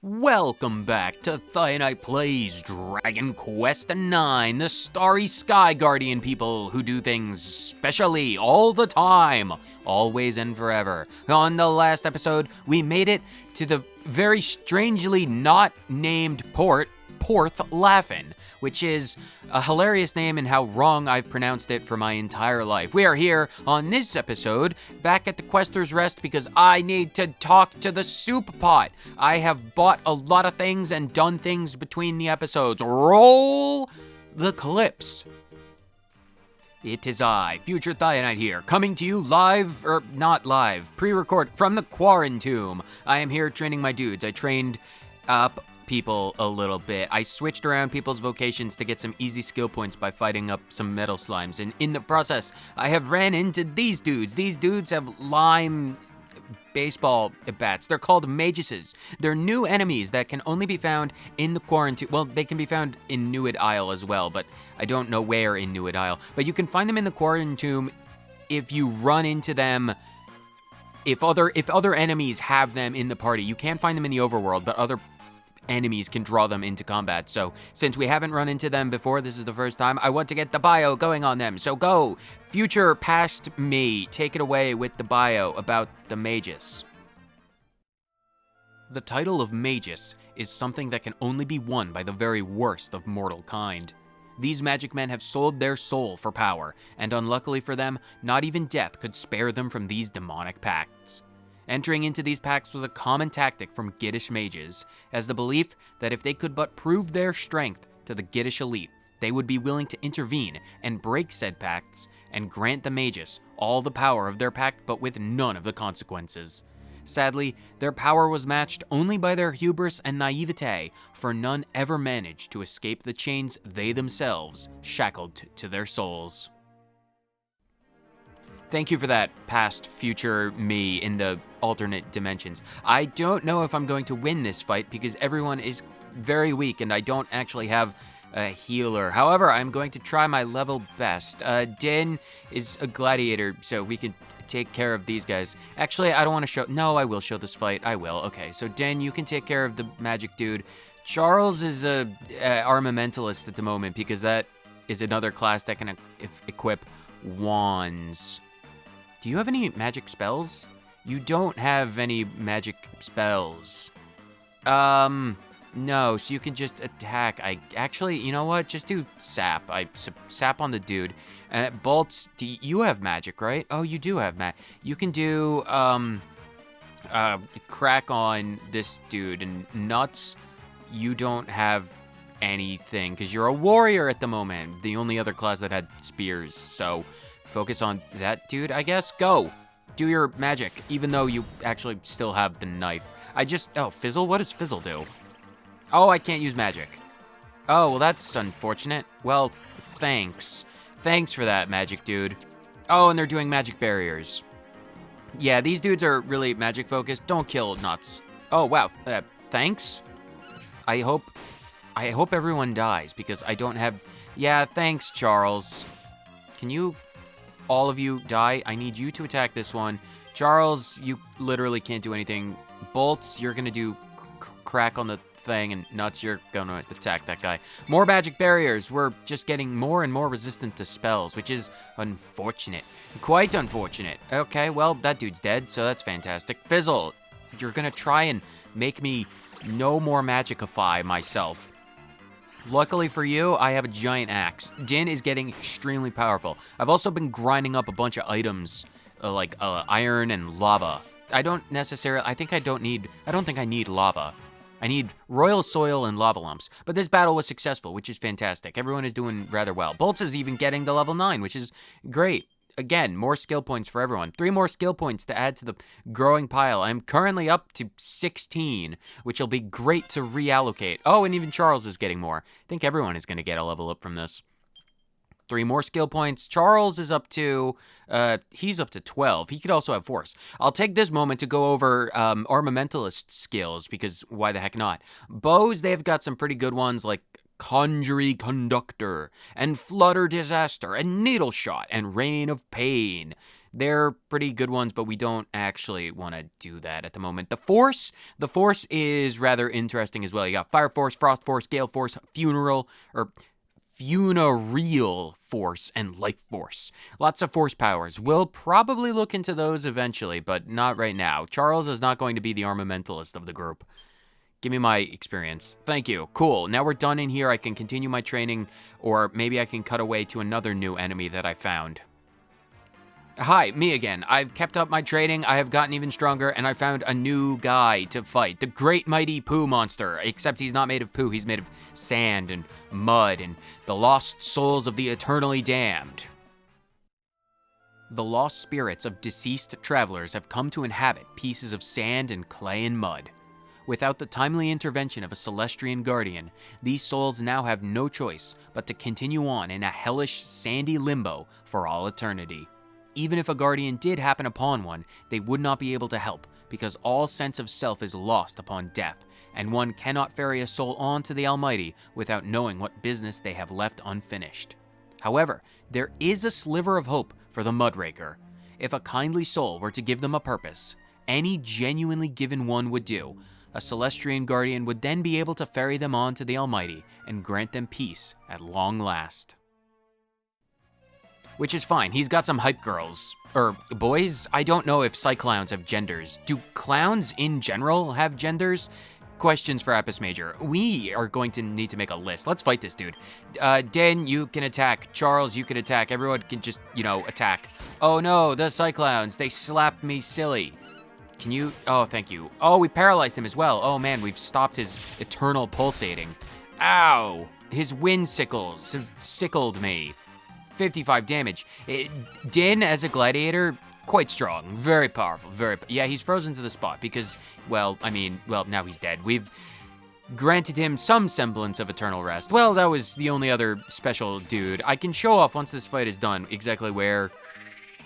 Welcome back to Thionite Plays Dragon Quest IX, the starry sky guardian people who do things specially all the time, always and forever. On the last episode, we made it to the very strangely not named port, Porth Laughin', which is a hilarious name and how wrong I've pronounced it for my entire life. We are here on this episode, back at the Quester's Rest because I need to talk to the soup pot. I have bought a lot of things and done things between the episodes. Roll the clips. It is I, Future Thionite here, coming to you live, or not live, pre-record from the Quarantomb. I am here training my dudes. I trained up people a little bit. I switched around people's vocations to get some easy skill points by fighting up some metal slimes, and in the process, I have ran into these dudes. These dudes have lime baseball bats. They're called maguses. They're new enemies that can only be found in the Quarantomb. Well, they can be found in Newid Isle as well, but I don't know where in Newid Isle. But you can find them in the Quarantomb if you run into them. If other enemies have them in the party, you can find them in the overworld, but other enemies can draw them into combat. So since we haven't run into them before, this is the first time, I want to get the bio going on them. So go, future past me, take it away with the bio about the magus. The title of magus is something that can only be won by the very worst of mortal kind. These magic men have sold their soul for power, and unluckily for them, not even death could spare them from these demonic pacts. Entering into these pacts was a common tactic from Giddish mages, as the belief that if they could but prove their strength to the Giddish elite, they would be willing to intervene and break said pacts and grant the magus all the power of their pact but with none of the consequences. Sadly, their power was matched only by their hubris and naivete, for none ever managed to escape the chains they themselves shackled to their souls. Thank you for that, past, future me in the alternate dimensions. I don't know if I'm going to win this fight because everyone is very weak and I don't actually have a healer. However, I'm going to try my level best. Dynne is a gladiator, so we can take care of these guys. Actually, I don't want to show... No, I will show this fight. I will. Okay, so Dynne, you can take care of the magic dude. Charles is a armamentalist at the moment because that is another class that can equip wands. Do you have any magic spells? You don't have any magic spells. No, so you can just attack. Actually, you know what? Just do sap. Sap on the dude. Bolts, you have magic, right? Oh, you do have magic. You can do, crack on this dude. And nuts, you don't have anything, because you're a warrior at the moment. The only other class that had spears, so... focus on that dude, I guess. Go! Do your magic, even though you actually still have the knife. Oh, Fizzle? What does Fizzle do? Oh, I can't use magic. Oh, well, that's unfortunate. Well, thanks. Thanks for that, magic dude. Oh, and they're doing magic barriers. Yeah, these dudes are really magic focused. Don't kill nuts. Oh, wow. Thanks? I hope everyone dies, because I don't have... Yeah, thanks, Charles. Can you... all of you die? I need you to attack this one. Charles, you literally can't do anything. Bolts, you're gonna do crack on the thing, and Nuts, you're gonna attack that guy. More magic barriers. We're just getting more and more resistant to spells, which is unfortunate. Quite unfortunate. Okay, well, that dude's dead, so that's fantastic. Fizzle, you're gonna try and make me no more magicify myself. Luckily for you, I have a giant axe. Dynne is getting extremely powerful. I've also been grinding up a bunch of items, like iron and lava. I don't think I need lava. I need royal soil and lava lumps. But this battle was successful, which is fantastic. Everyone is doing rather well. Bolts is even getting to level 9, which is great. Again, more skill points for everyone. 3 more skill points to add to the growing pile. I'm currently up to 16, which will be great to reallocate. Oh, and even Charles is getting more. I think everyone is going to get a level up from this. 3 more skill points. Charles is up to, he's up to 12. He could also have force. I'll take this moment to go over armamentalist skills, because why the heck not? Bows, they've got some pretty good ones, like Conjury Conductor, and Flutter Disaster, and Needle Shot, and Rain of Pain. They're pretty good ones, but we don't actually want to do that at the moment. The Force is rather interesting as well. You got Fire Force, Frost Force, Gale Force, Funereal Force, and Life Force. Lots of force powers. We'll probably look into those eventually, but not right now. Charles is not going to be the armamentalist of the group. Give me my experience. Thank you. Cool. Now we're done in here. I can continue my training, or maybe I can cut away to another new enemy that I found. Hi, me again. I've kept up my training, I have gotten even stronger, and I found a new guy to fight. The Great Mighty Poo Monster. Except he's not made of poo, he's made of sand and mud and the lost souls of the eternally damned. The lost spirits of deceased travelers have come to inhabit pieces of sand and clay and mud. Without the timely intervention of a Celestrian guardian, these souls now have no choice but to continue on in a hellish, sandy limbo for all eternity. Even if a guardian did happen upon one, they would not be able to help, because all sense of self is lost upon death, and one cannot ferry a soul on to the Almighty without knowing what business they have left unfinished. However, there is a sliver of hope for the Mudraker. If a kindly soul were to give them a purpose, any genuinely given one would do. A Celestrian guardian would then be able to ferry them on to the Almighty and grant them peace at long last. Which is fine. He's got some hype girls. Or boys? I don't know if Cyclowns have genders. Do clowns in general have genders? Questions for Apis Major. We are going to need to make a list. Let's fight this dude. Dynne, you can attack. Charles, you can attack. Everyone can just, attack. Oh no, the Cyclowns. They slapped me silly. Can you? Oh, thank you. Oh, we paralyzed him as well. Oh man, we've stopped his eternal pulsating. Ow! His wind sickles have sickled me. 55 damage. Dynne, as a gladiator, quite strong, very powerful, yeah, he's frozen to the spot because, now he's dead. We've granted him some semblance of eternal rest. Well, that was the only other special dude. I can show off once this fight is done exactly where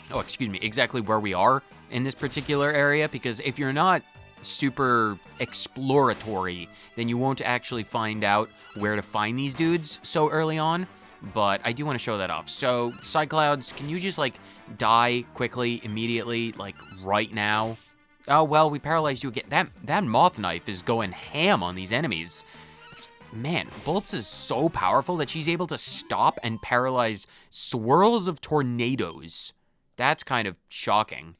we are in this particular area, because if you're not super exploratory, then you won't actually find out where to find these dudes so early on. But I do want to show that off. So, Cyclouds, can you just, die quickly, immediately, right now? Oh, well, we paralyzed you again. That moth knife is going ham on these enemies. Man, Volts is so powerful that she's able to stop and paralyze swirls of tornadoes. That's kind of shocking.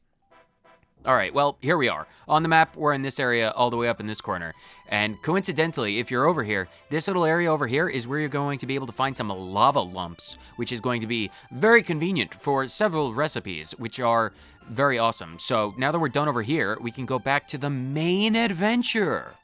All right, well, here we are. On the map, we're in this area all the way up in this corner. And coincidentally, if you're over here, this little area over here is where you're going to be able to find some lava lumps, which is going to be very convenient for several recipes, which are very awesome. So now that we're done over here, we can go back to the main adventure.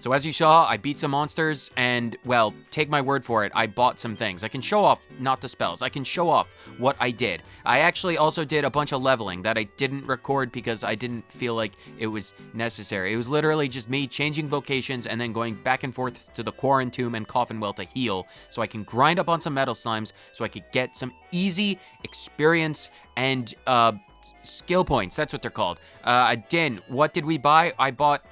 So as you saw, I beat some monsters, and, well, take my word for it, I bought some things. I can show off, not the spells, I can show off what I did. I actually also did a bunch of leveling that I didn't record because I didn't feel like it was necessary. It was literally just me changing vocations and then going back and forth to the Quarantomb and Coffin Well to heal, so I can grind up on some metal slimes, so I could get some easy experience and, skill points, that's what they're called. Dynne, what did we buy? I bought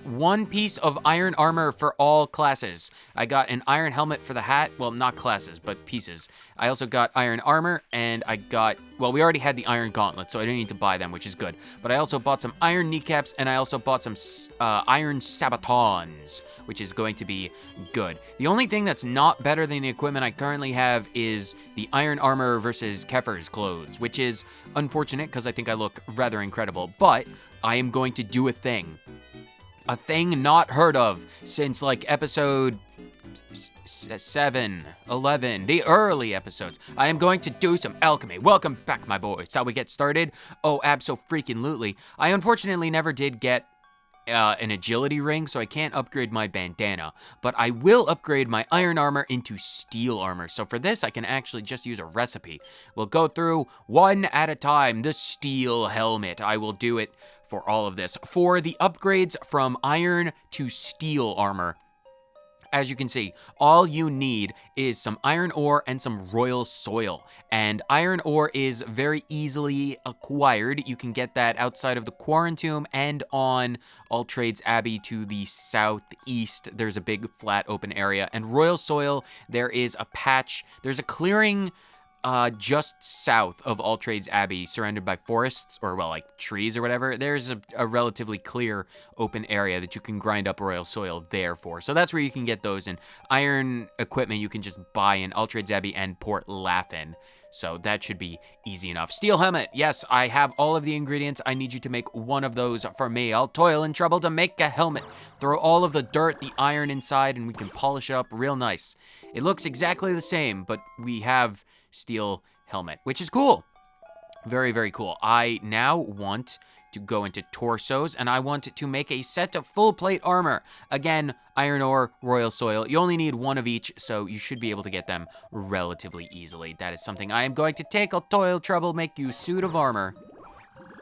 1 piece of iron armor for all classes. I got an iron helmet for the hat. Well, not classes, but pieces. I also got iron armor, and I got, well, we already had the iron gauntlet, so I didn't need to buy them, which is good. But I also bought some iron kneecaps, and I also bought some iron sabatons, which is going to be good. The only thing that's not better than the equipment I currently have is the iron armor versus Kefir's clothes, which is unfortunate because I think I look rather incredible. But I am going to do a thing. A thing not heard of since, episode 7, 11, the early episodes. I am going to do some alchemy. Welcome back, my boys. How we get started? Oh, abso-freaking-lutely. I unfortunately never did get an agility ring, so I can't upgrade my bandana. But I will upgrade my iron armor into steel armor. So for this, I can actually just use a recipe. We'll go through one at a time. The steel helmet. I will do it for all of this. For the upgrades from iron to steel armor, as you can see, all you need is some iron ore and some royal soil. And iron ore is very easily acquired. You can get that outside of the Quarantomb and on All Trades Abbey to the southeast. There's a big flat open area. And royal soil, there is a patch. There's a clearing just south of All Trades Abbey, surrounded by forests, or, well, like trees or whatever, there's a relatively clear open area that you can grind up royal soil there for. So that's where you can get those, and iron equipment you can just buy in All Trades Abbey and Port Laffin. So that should be easy enough. Steel helmet. Yes, I have all of the ingredients. I need you to make one of those for me. I'll toil and trouble to make a helmet. Throw all of the dirt, the iron inside, and we can polish it up real nice. It looks exactly the same, but we have steel helmet, which is cool. Very, very cool. I now want to go into torsos, and I want to make a set of full plate armor. Again, iron ore, royal soil. You only need one of each, so you should be able to get them relatively easily. That is something I am going to take. I'll toil, trouble, make you suit of armor.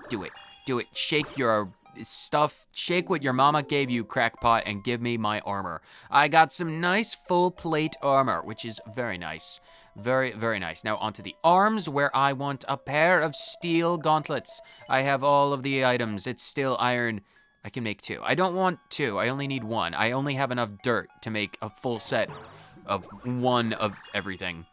Do it. Do it. Shake your stuff. Shake what your mama gave you, crackpot, and give me my armor. I got some nice full plate armor, which is very nice. Very, very nice. Now onto the arms, where I want a pair of steel gauntlets. I have all of the items. It's still iron. I can make 2. I don't want 2. I only need 1. I only have enough dirt to make a full set of 1 of everything.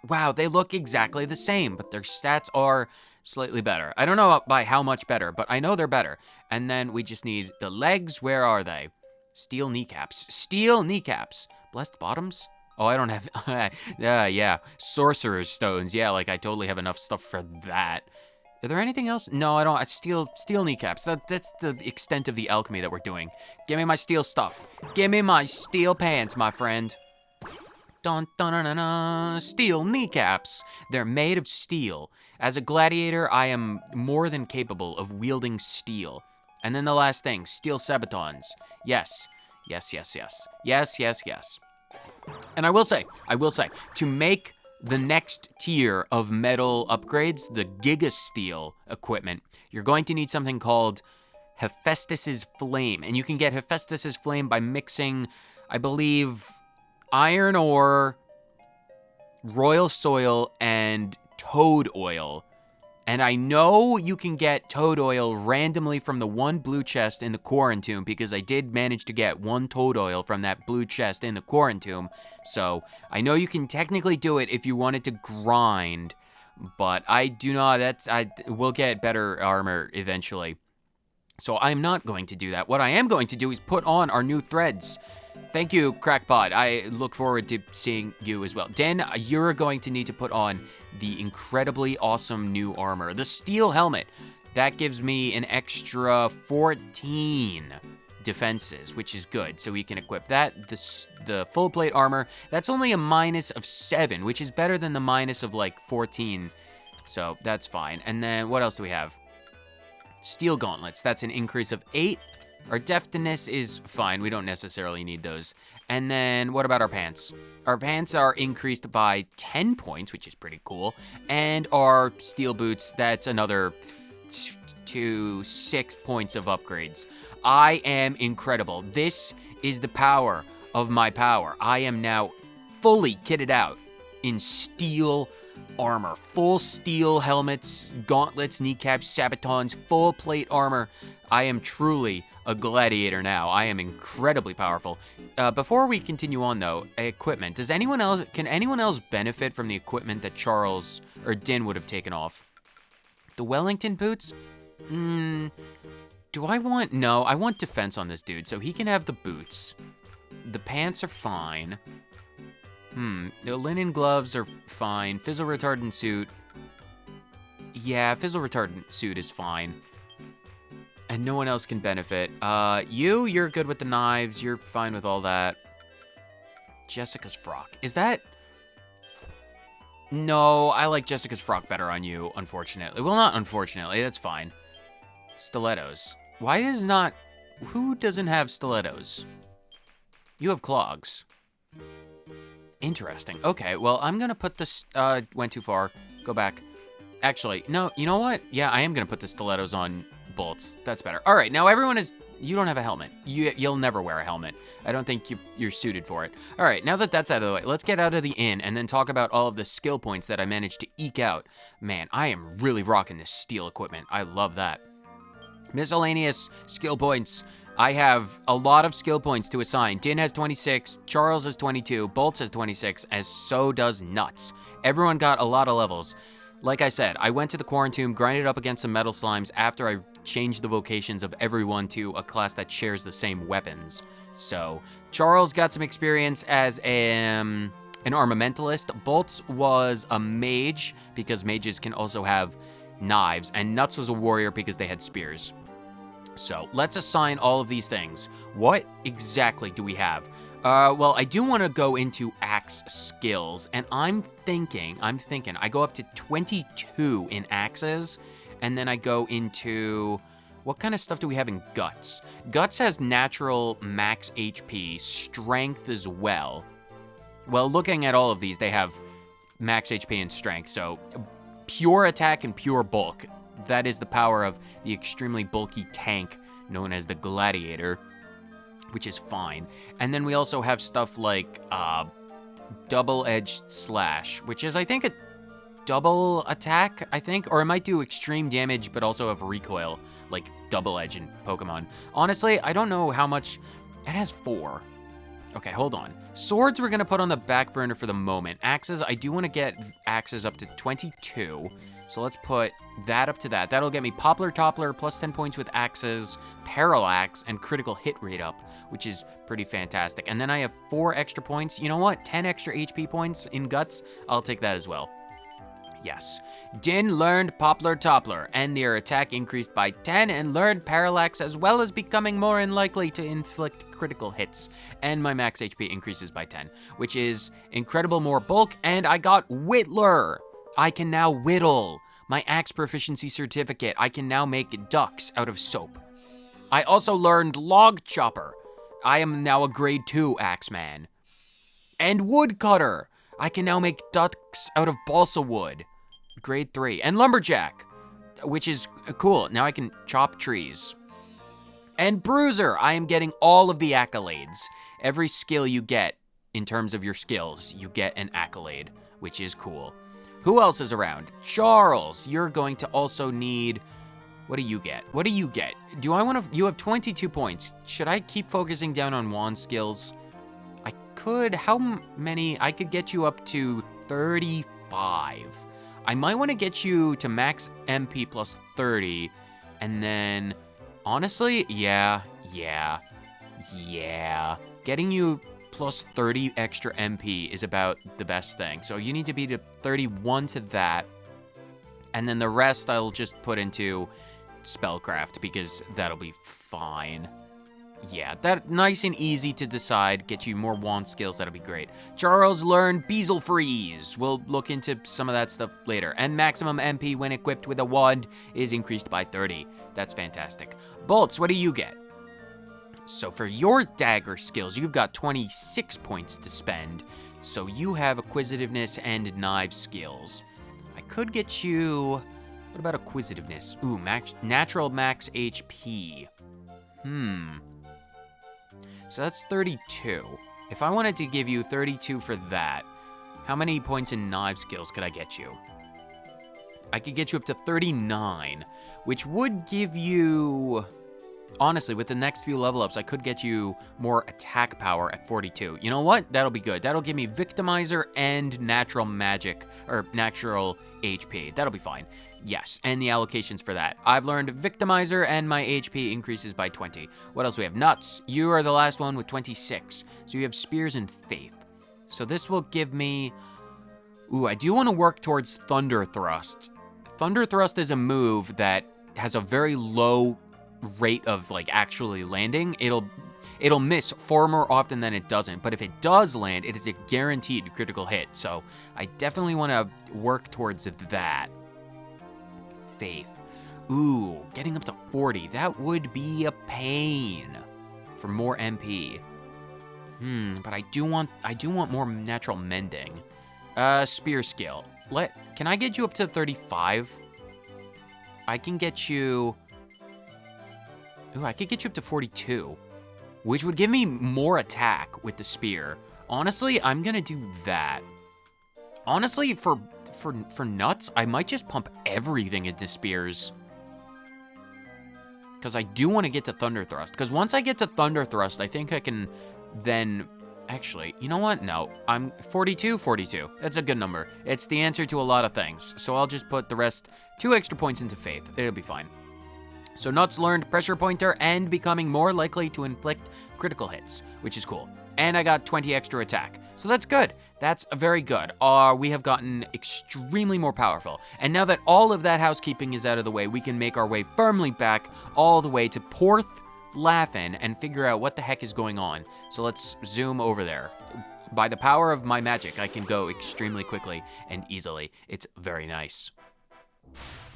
Wow, they look exactly the same, but their stats are slightly better. I don't know by how much better, but I know they're better. And then we just need the legs. Where are they? Steel kneecaps. Steel kneecaps. Blessed bottoms? Oh, I don't have, yeah, sorcerer's stones. Yeah, like I totally have enough stuff for that. Are there anything else? No, I don't. Steel kneecaps. That's the extent of the alchemy that we're doing. Give me my steel stuff. Give me my steel pants, my friend. Dun dun dun dun dun. Steel kneecaps. They're made of steel. As a gladiator, I am more than capable of wielding steel. And then the last thing, steel sabatons. Yes. Yes, yes, yes. Yes, yes, yes. And I will say, to make the next tier of metal upgrades, the Giga Steel equipment, you're going to need something called Hephaestus's Flame. And you can get Hephaestus's Flame by mixing, I believe, iron ore, royal soil, and toad oil. And I know you can get toad oil randomly from the one blue chest in the quarantine, because I did manage to get 1 toad oil from that blue chest in the quarantine. So I know you can technically do it if you wanted to grind, but I do not. I will get better armor eventually. So I'm not going to do that. What I am going to do is put on our new threads. Thank you, Crackpot. I look forward to seeing you as well. Dynne, you're going to need to put on the incredibly awesome new armor. The steel helmet. That gives me an extra 14 defenses, which is good. So we can equip that. The full plate armor, that's only a minus of 7, which is better than the minus of like 14. So that's fine. And then what else do we have? Steel gauntlets. That's an increase of 8. Our deftness is fine. We don't necessarily need those. And then what about our pants? Our pants are increased by 10 points, which is pretty cool. And our steel boots, that's another 6 points of upgrades. I am incredible. This is the power of my power. I am now fully kitted out in steel armor. Full steel helmets, gauntlets, kneecaps, sabatons, full plate armor. I am truly a gladiator now. I am incredibly powerful. Before we continue on though, equipment. Can anyone else benefit from the equipment that Charles or Dynne would have taken off? The Wellington boots? Do I want? No, I want defense on this dude, so he can have the boots. The pants are fine. The linen gloves are fine. Fizzle retardant suit. Yeah, fizzle retardant suit is fine. And no one else can benefit. You're good with the knives. You're fine with all that. Jessica's frock. Is that? No, I like Jessica's frock better on you, unfortunately. Well, not unfortunately, that's fine. Stilettos. Why does not... Who doesn't have stilettos? You have clogs. Interesting. Okay, well, I'm gonna put this... went too far. Go back. Actually, no, you know what? Yeah, I am gonna put the stilettos on bolts. That's better. All right, now everyone is... You don't have a helmet. You'll never wear a helmet. I don't think you're suited for it. All right, now that that's out of the way, let's get out of the inn and then talk about all of the skill points that I managed to eke out. Man, I am really rocking this steel equipment. I love that. Miscellaneous skill points. I have a lot of skill points to assign. Dynne has 26, Charles has 22, Bolts has 26, as so does Nuts. Everyone got a lot of levels. Like I said, I went to the Quarantine, grinded up against some metal slimes after I changed the vocations of everyone to a class that shares the same weapons. So, Charles got some experience as an armamentalist. Bolts was a mage, because mages can also have knives, and Nuts was a warrior because they had spears. So, let's assign all of these things. What exactly do we have? Well, I do want to go into axe skills, and I'm thinking, I go up to 22 in axes, and then I go into, what kind of stuff do we have in guts? Guts has natural max HP, strength as well. Well, looking at all of these, they have max HP and strength, so pure attack and pure bulk. That is the power of the extremely bulky tank known as the Gladiator, which is fine. And then we also have stuff like double-edged slash, which is, I think, a double attack, I think, or it might do extreme damage, but also have recoil, like double edge in Pokemon. Honestly, I don't know how much. It has 4. Okay, hold on. Swords we're gonna put on the back burner for the moment. Axes, I do want to get axes up to 22. So let's put that up to that. That'll get me Poplar Toppler plus 10 points with axes, Parallax, and critical hit rate up, which is pretty fantastic. And then I have 4 extra points. You know what? 10 extra HP points in Guts. I'll take that as well. Yes. Dynne learned Poplar Toppler, and their attack increased by 10, and learned Parallax, as well as becoming more unlikely to inflict critical hits. And my max HP increases by 10, which is incredible more bulk, and I got Whittler. I can now whittle. My axe proficiency certificate. I can now make ducks out of soap. I also learned Log Chopper. I am now a grade 2 axeman. And Woodcutter. I can now make ducks out of balsa wood. Grade 3. And Lumberjack, which is cool. Now I can chop trees. And Bruiser. I am getting all of the accolades. Every skill you get in terms of your skills, you get an accolade, which is cool. Who else is around? Charles, you're going to also need, what do you get? What do you get? Do I want to, you have 22 points. Should I keep focusing down on wand skills? I could, how many? I could get you up to 35. I might want to get you to max MP plus 30, and then, honestly, yeah. Getting you plus 30 extra MP is about the best thing. So you need to be to 31 to that. And then the rest I'll just put into Spellcraft because that'll be fine. Yeah, that nice and easy to decide. Get you more wand skills, that'll be great. Charles learned Beezle Freeze. We'll look into some of that stuff later. And maximum MP when equipped with a wand is increased by 30. That's fantastic. Bolts, what do you get? So for your dagger skills, you've got 26 points to spend. So you have acquisitiveness and knife skills. I could get you, what about acquisitiveness? Ooh, natural max HP. So that's 32. If I wanted to give you 32 for that, how many points in knife skills could I get you? I could get you up to 39, which would give you, honestly, with the next few level ups, I could get you more attack power at 42. You know what? That'll be good. That'll give me Victimizer and natural magic, or natural HP. That'll be fine. Yes, and the allocations for that. I've learned Victimizer, and my HP increases by 20. What else we have? Nuts. You are the last one with 26. So you have Spears and Faith. So this will give me, ooh, I do want to work towards Thunder Thrust. Thunder Thrust is a move that has a very low rate of like actually landing. It'll miss far more often than it doesn't, but if it does land, it is a guaranteed critical hit. So I definitely want to work towards that. Faith. Ooh, getting up to 40. That would be a pain for more MP. But I do want more natural mending. Spear skill. Can I get you up to 35? I can get you, ooh, I could get you up to 42, which would give me more attack with the spear. Honestly, I'm gonna do that. Honestly, for Nuts, I might just pump everything into spears. because I do want to get to Thunder Thrust. Because once I get to Thunder Thrust, I think I can then... Actually, you know what? No, I'm 42. That's a good number. It's the answer to a lot of things. So I'll just put the rest 2 extra points into Faith. It'll be fine. So Nuts learned Pressure Pointer and becoming more likely to inflict critical hits, which is cool. And I got 20 extra attack. So that's good. That's very good. We have gotten extremely more powerful. And now that all of that housekeeping is out of the way, we can make our way firmly back all the way to Porth Laughin' and figure out what the heck is going on. So let's zoom over there. By the power of my magic, I can go extremely quickly and easily. It's very nice.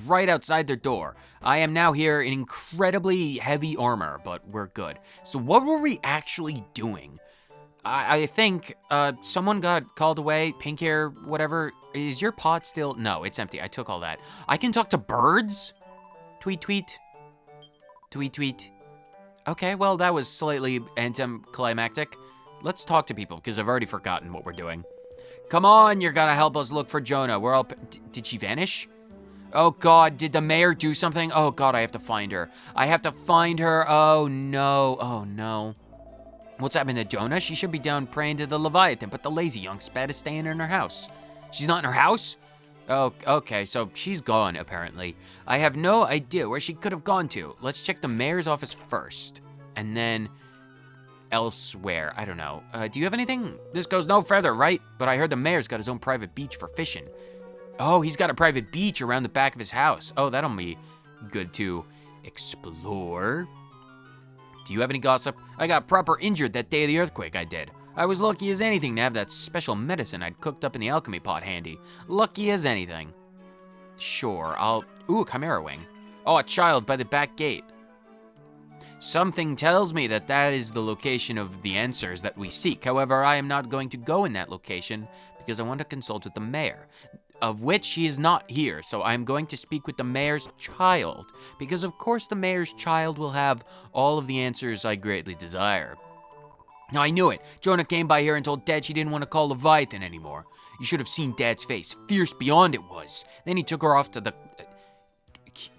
Right outside their door. I am now here in incredibly heavy armor, but we're good. So what were we actually doing? I think someone got called away, pink hair, whatever. Is your pot still? No, it's empty. I took all that. I can talk to birds? Tweet, tweet. Tweet, tweet. Okay, well, that was slightly anticlimactic. Let's talk to people, because I've already forgotten what we're doing. Come on, you're gonna help us look for Jonah. We're all... Did she vanish? Oh, God, did the mayor do something? Oh, God, I have to find her. I have to find her. Oh, no. Oh, no. What's happened to Jonah? She should be down praying to the Leviathan, but the lazy young spat is staying in her house. She's not in her house? Oh, okay, so she's gone, apparently. I have no idea where she could have gone to. Let's check the mayor's office first, and then elsewhere. I don't know. Do you have anything? This goes no further, right? But I heard the mayor's got his own private beach for fishing. Oh, he's got a private beach around the back of his house. Oh, that'll be good to explore. Do you have any gossip? I got proper injured that day of the earthquake, I did. I was lucky as anything to have that special medicine I'd cooked up in the alchemy pot handy. Lucky as anything. Sure, Ooh, a Chimera Wing. Oh, a child by the back gate. Something tells me that that is the location of the answers that we seek. However, I am not going to go in that location because I want to consult with the mayor, of which he is not here, so I am going to speak with the mayor's child, because of course the mayor's child will have all of the answers I greatly desire. Now, I knew it. Jonah came by here and told Dad she didn't want to call Leviathan anymore. You should have seen Dad's face. Fierce beyond it was. Then he took her off to the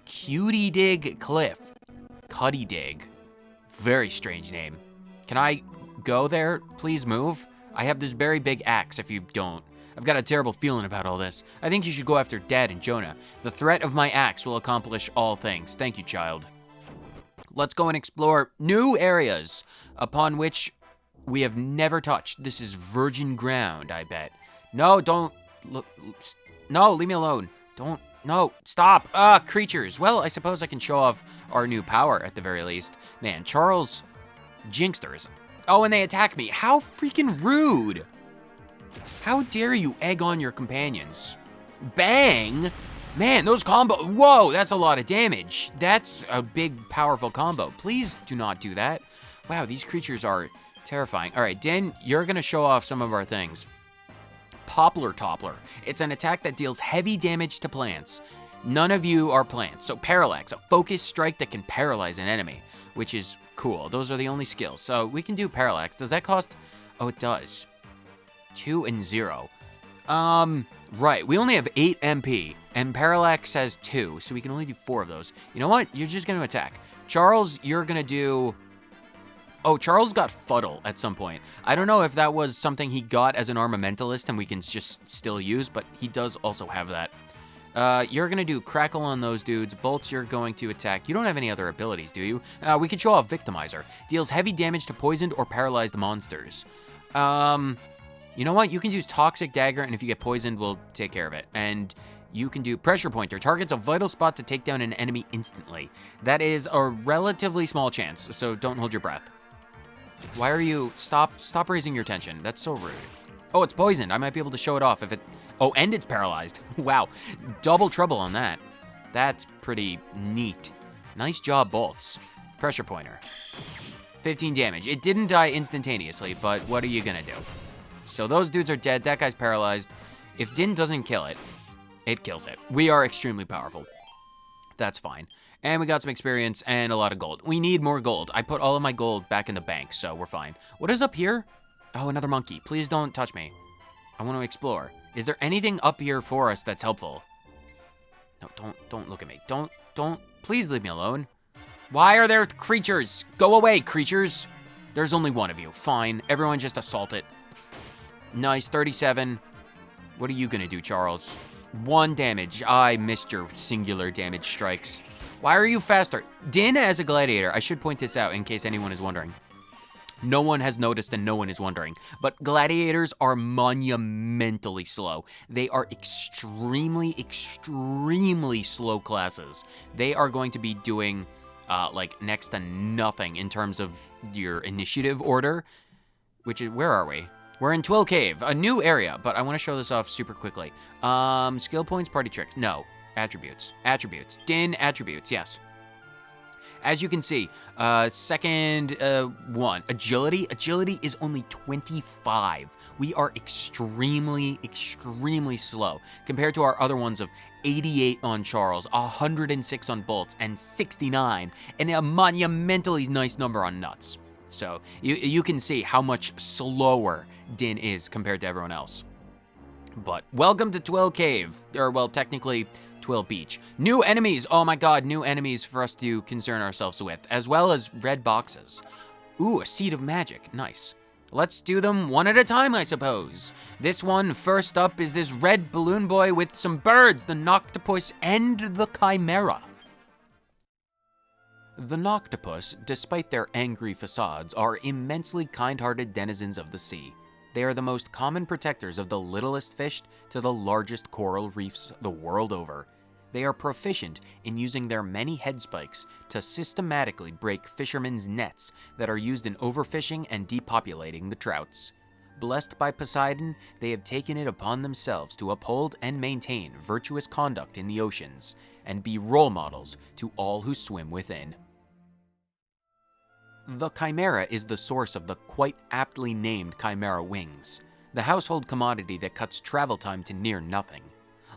Cutie Dig Cliff. Cuddy Dig. Very strange name. Can I go there? Please move. I have this very big axe if you don't. I've got a terrible feeling about all this. I think you should go after Dad and Jonah. The threat of my axe will accomplish all things. Thank you, child. Let's go and explore new areas upon which we have never touched. This is virgin ground, I bet. No, don't look. No, leave me alone. Don't. No, stop. Creatures. Well, I suppose I can show off our new power at the very least. Man, Charles Jinxters. Oh, and they attack me. How freaking rude. How dare you egg on your companions? Bang. Man, those combo. Whoa, that's a lot of damage. That's a big, powerful combo. Please do not do that. Wow, these creatures are terrifying. All right, Dynne, you're gonna show off some of our things. Poplar Toppler. It's an attack that deals heavy damage to plants. None of you are plants. So Parallax, a focused strike that can paralyze an enemy, which is cool. Those are the only skills. So we can do Parallax. Does that cost? Oh, it does. 2 and 0. Right. We only have 8 MP, and Parallax says 2, so we can only do 4 of those. You know what? You're just gonna attack. Charles, you're gonna do... Oh, Charles got Fuddle at some point. I don't know if that was something he got as an armamentalist and we can just still use, but he does also have that. You're gonna do Crackle on those dudes. Bolts, you're going to attack. You don't have any other abilities, do you? We could show off Victimizer. Deals heavy damage to poisoned or paralyzed monsters. You know what? You can use Toxic Dagger, and if you get poisoned, we'll take care of it. And you can do Pressure Pointer. Targets a vital spot to take down an enemy instantly. That is a relatively small chance, so don't hold your breath. Why are you... Stop raising your tension. That's so rude. Oh, it's poisoned. I might be able to show it off if it... Oh, and it's paralyzed. Wow. Double trouble on that. That's pretty neat. Nice job, Bolts. Pressure Pointer. 15 damage. It didn't die instantaneously, but what are you gonna do? So those dudes are dead. That guy's paralyzed. If Dynne doesn't kill it, it kills it. We are extremely powerful. That's fine. And we got some experience and a lot of gold. We need more gold. I put all of my gold back in the bank, so we're fine. What is up here? Oh, another monkey. Please don't touch me. I want to explore. Is there anything up here for us that's helpful? No, don't look at me. Don't. Please leave me alone. Why are there creatures? Go away, creatures. There's only one of you. Fine. Everyone just assault it. Nice, 37. What are you gonna do, Charles? 1 damage. I missed your singular damage strikes. Why are you faster? Dynne as a gladiator, I should point this out in case anyone is wondering. No one has noticed and no one is wondering, but gladiators are monumentally slow. They are extremely, extremely slow classes. They are going to be doing like next to nothing in terms of your initiative order, which is, where are we? We're in Twill Cave, a new area, but I want to show this off super quickly. Skill points, party tricks, no. Attributes, Dynne attributes, yes. As you can see, second one, agility. Agility is only 25. We are extremely, extremely slow compared to our other ones of 88 on Charles, 106 on Bolts, and 69, and a monumentally nice number on Nuts. So you can see how much slower Dynne is compared to everyone else. But welcome to Twill Cave, or well, technically Twill Beach. New enemies, oh my god, new enemies for us to concern ourselves with, as well as red boxes. Ooh, a seed of magic, nice. Let's do them one at a time, I suppose. This one, first up, is this red balloon boy with some birds, the Noctopus and the Chimera. The Noctopus, despite their angry facades, are immensely kind-hearted denizens of the sea. They are the most common protectors of the littlest fish to the largest coral reefs the world over. They are proficient in using their many head spikes to systematically break fishermen's nets that are used in overfishing and depopulating the trouts. Blessed by Poseidon, they have taken it upon themselves to uphold and maintain virtuous conduct in the oceans and be role models to all who swim within. The Chimera is the source of the quite aptly named Chimera wings, the household commodity that cuts travel time to near nothing.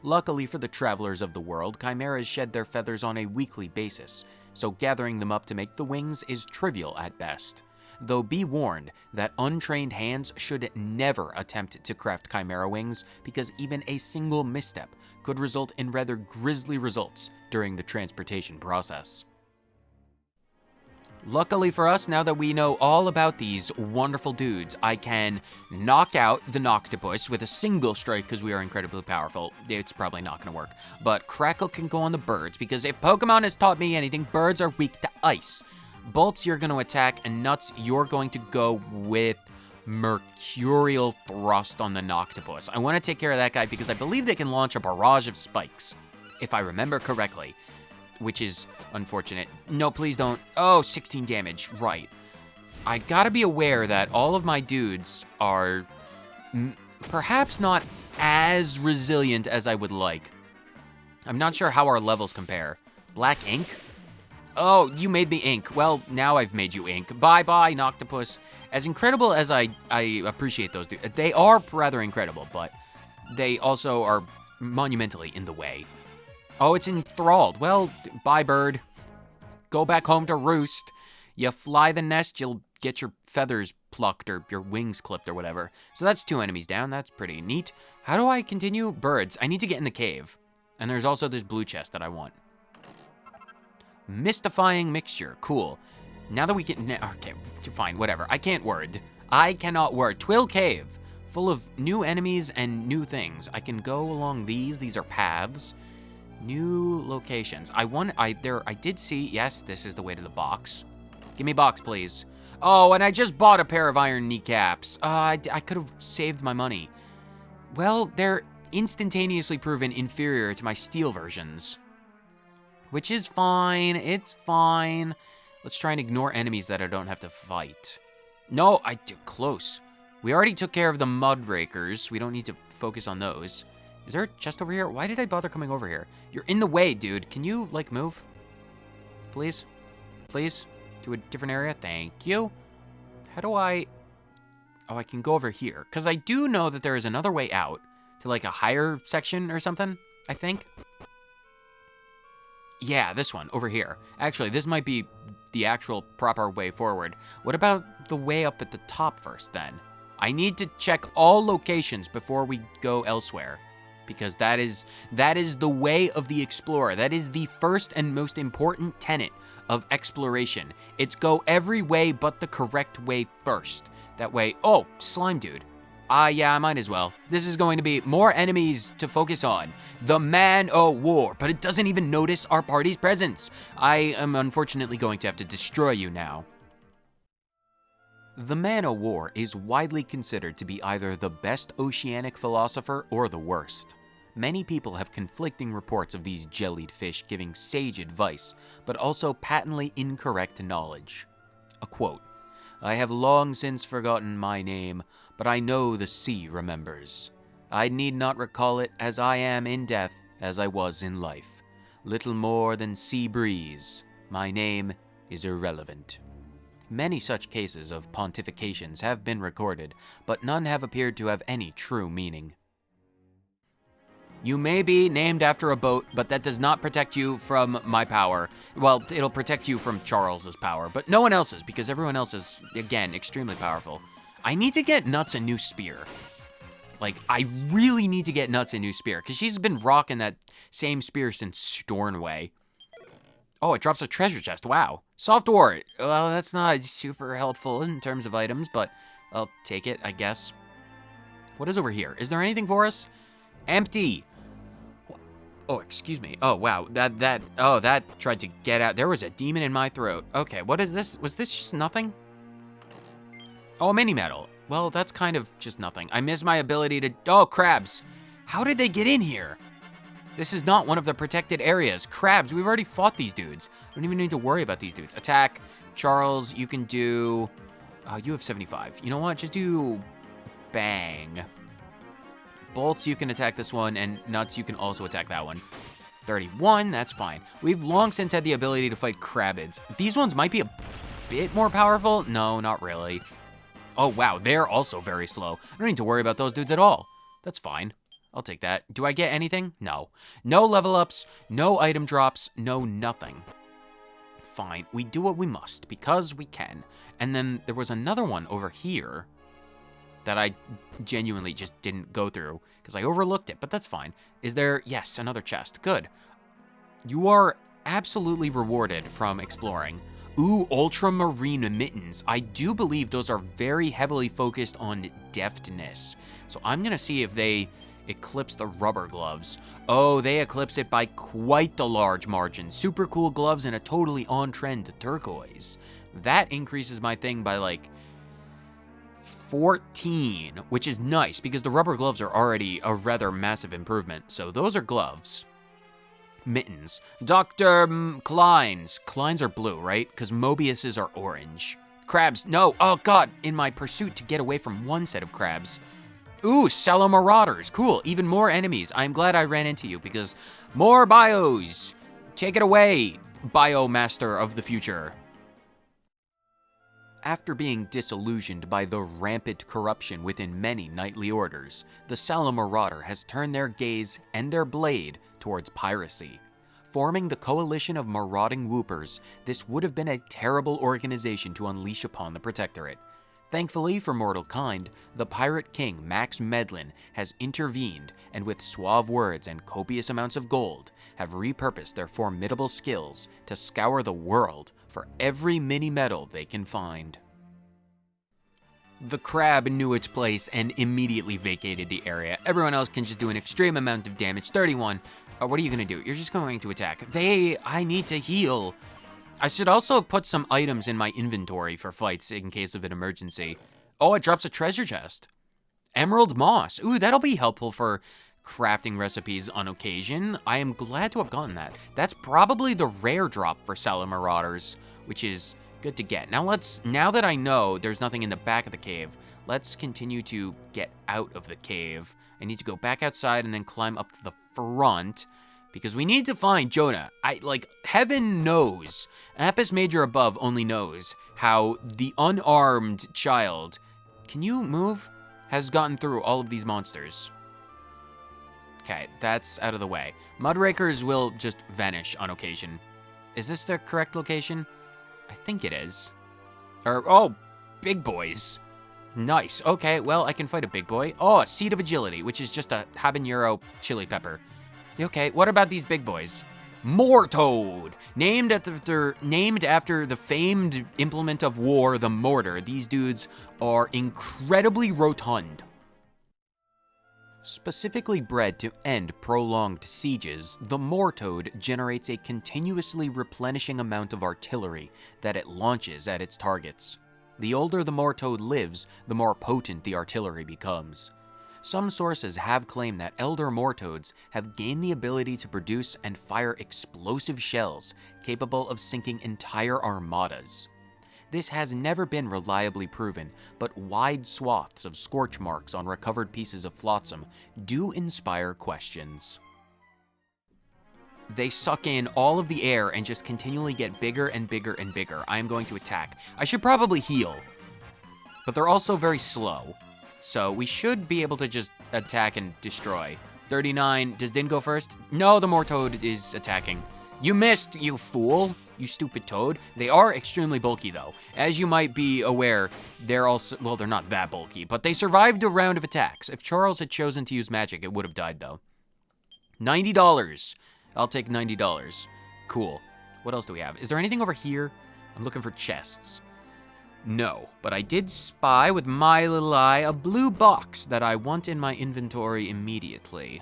Luckily for the travelers of the world, chimeras shed their feathers on a weekly basis, so gathering them up to make the wings is trivial at best. Though be warned that untrained hands should never attempt to craft chimera wings, because even a single misstep could result in rather grisly results during the transportation process. Luckily for us, now that we know all about these wonderful dudes, I can knock out the Noctopus with a single strike because we are incredibly powerful. It's probably not going to work. But Crackle can go on the birds because if Pokemon has taught me anything, birds are weak to ice. Bolts, you're going to attack, and Nuts, you're going to go with Mercurial Thrust on the Noctopus. I want to take care of that guy because I believe they can launch a barrage of spikes, if I remember correctly. Which is unfortunate. No, please don't. Oh, 16 damage, right. I gotta be aware that all of my dudes are perhaps not as resilient as I would like. I'm not sure how our levels compare. Black ink? Oh, you made me ink. Well, now I've made you ink. Bye-bye, Noctopus. As incredible as I appreciate those dudes, they are rather incredible, but they also are monumentally in the way. Oh, it's enthralled. Well, bye, bird. Go back home to roost. You fly the nest, you'll get your feathers plucked or your wings clipped or whatever. So that's 2 enemies down. That's pretty neat. How do I continue? Birds. I need to get in the cave. And there's also this blue chest that I want. Mystifying mixture. Cool. Now that we can... Okay, fine, whatever. I can't word. I cannot word. Twill Cave. Full of new enemies and new things. I can go along these. These are paths. New locations. I did see, yes, this is the way to the box. Give me box, please. Oh, and I just bought a pair of iron kneecaps. I could have saved my money. Well, they're instantaneously proven inferior to my steel versions. Which is fine, it's fine. Let's try and ignore enemies that I don't have to fight. No, close. We already took care of the mudrakers. We don't need to focus on those. Is there a chest over here? Why did I bother coming over here? You're in the way, dude. Can you, like, move? Please? Please? To a different area? Thank you. How do I... Oh, I can go over here. Because I do know that there is another way out to, like, a higher section or something, I think. Yeah, this one, over here. Actually, this might be the actual proper way forward. What about the way up at the top first, then? I need to check all locations before we go elsewhere. Because that is the way of the explorer. That is the first and most important tenet of exploration. It's go every way but the correct way first. That way, oh, slime dude. Yeah, I might as well. This is going to be more enemies to focus on. The Man-O-War, but it doesn't even notice our party's presence. I am unfortunately going to have to destroy you now. The Man-O-War is widely considered to be either the best oceanic philosopher or the worst. Many people have conflicting reports of these jellied fish giving sage advice, but also patently incorrect knowledge. A quote, "I have long since forgotten my name, but I know the sea remembers. I need not recall it, as I am in death as I was in life. Little more than sea breeze. My name is irrelevant." Many such cases of pontifications have been recorded, but none have appeared to have any true meaning. You may be named after a boat, but that does not protect you from my power. Well, it'll protect you from Charles's power, but no one else's, because everyone else is, again, extremely powerful. I need to get Nuts a new spear. Like, I really need to get Nuts a new spear, because she's been rocking that same spear since Stornway. Oh, it drops a treasure chest, wow. Soft ore, well, that's not super helpful in terms of items, but I'll take it, I guess. What is over here? Is there anything for us? Empty. Oh, excuse me. Oh, wow. That tried to get out. There was a demon in my throat. Okay, what is this? Was this just nothing? Oh, a mini medal. Well, that's kind of just nothing. I missed my ability to, oh, crabs. How did they get in here? This is not one of the protected areas. Crabs, we've already fought these dudes. I don't even need to worry about these dudes. Attack. Charles, you can do, you have 75. You know what? Just do bang. Bolts, you can attack this one, and Nuts, you can also attack that one. 31, that's fine. We've long since had the ability to fight Crabbids. These ones might be a bit more powerful. No, not really. Oh, wow, they're also very slow. I don't need to worry about those dudes at all. That's fine. I'll take that. Do I get anything? No. No level ups, no item drops, no nothing. Fine, we do what we must, because we can. And then there was another one over here that I genuinely just didn't go through because I overlooked it, but that's fine. Is there, yes, another chest, good. You are absolutely rewarded from exploring. Ooh, ultramarine mittens. I do believe those are very heavily focused on deftness. So I'm gonna see if they eclipse the rubber gloves. Oh, they eclipse it by quite the large margin. Super cool gloves and a totally on-trend turquoise. That increases my thing by like 14, which is nice because the rubber gloves are already a rather massive improvement. So those are gloves. Mittens. Dr. Klein's. Klein's are blue, right? Because Mobius's are orange. Crabs. No. Oh, God. In my pursuit to get away from one set of crabs. Ooh, Cello Marauders. Cool. Even more enemies. I'm glad I ran into you because more bios. Take it away, Biomaster of the future. After being disillusioned by the rampant corruption within many knightly orders, the Cello Marauder has turned their gaze and their blade towards piracy. Forming the coalition of marauding whoopers, this would have been a terrible organization to unleash upon the Protectorate. Thankfully for mortal kind, the pirate king Max Medlin has intervened and with suave words and copious amounts of gold have repurposed their formidable skills to scour the world for every mini medal they can find. The crab knew its place and immediately vacated the area. Everyone else can just do an extreme amount of damage. 31. What are you gonna do? You're just going to attack. I need to heal. I should also put some items in my inventory for fights in case of an emergency. Oh, it drops a treasure chest. Emerald moss. Ooh, that'll be helpful for crafting recipes on occasion. I am glad to have gotten that. That's probably the rare drop for Cello Marauders, which is good to get. Now that I know there's nothing in the back of the cave, let's continue to get out of the cave. I need to go back outside and then climb up to the front because we need to find Jonah. Heaven knows, Apis Major above only knows how the unarmed child, can you move, has gotten through all of these monsters. Okay, that's out of the way. Mudrakers will just vanish on occasion. Is this the correct location? I think it is. Oh, big boys. Nice. Okay, well, I can fight a big boy. Oh, a Seed of Agility, which is just a habanero chili pepper. Okay, what about these big boys? Mortoad. Named after the famed implement of war, the mortar. These dudes are incredibly rotund. Specifically bred to end prolonged sieges, the Mortoad generates a continuously replenishing amount of artillery that it launches at its targets. The older the Mortoad lives, the more potent the artillery becomes. Some sources have claimed that elder Mortoads have gained the ability to produce and fire explosive shells capable of sinking entire armadas. This has never been reliably proven, but wide swaths of scorch marks on recovered pieces of flotsam do inspire questions. They suck in all of the air and just continually get bigger and bigger and bigger. I am going to attack. I should probably heal, but they're also very slow. So we should be able to just attack and destroy. 39, does Dynne go first? No, the Mortoad is attacking. You missed, you fool. You stupid toad. They are extremely bulky though. As you might be aware, they're also, well, they're not that bulky, but they survived a round of attacks. If Charles had chosen to use magic, it would have died though. $90. I'll take $90. Cool. What else do we have? Is there anything over here? I'm looking for chests. No, but I did spy with my little eye a blue box that I want in my inventory immediately.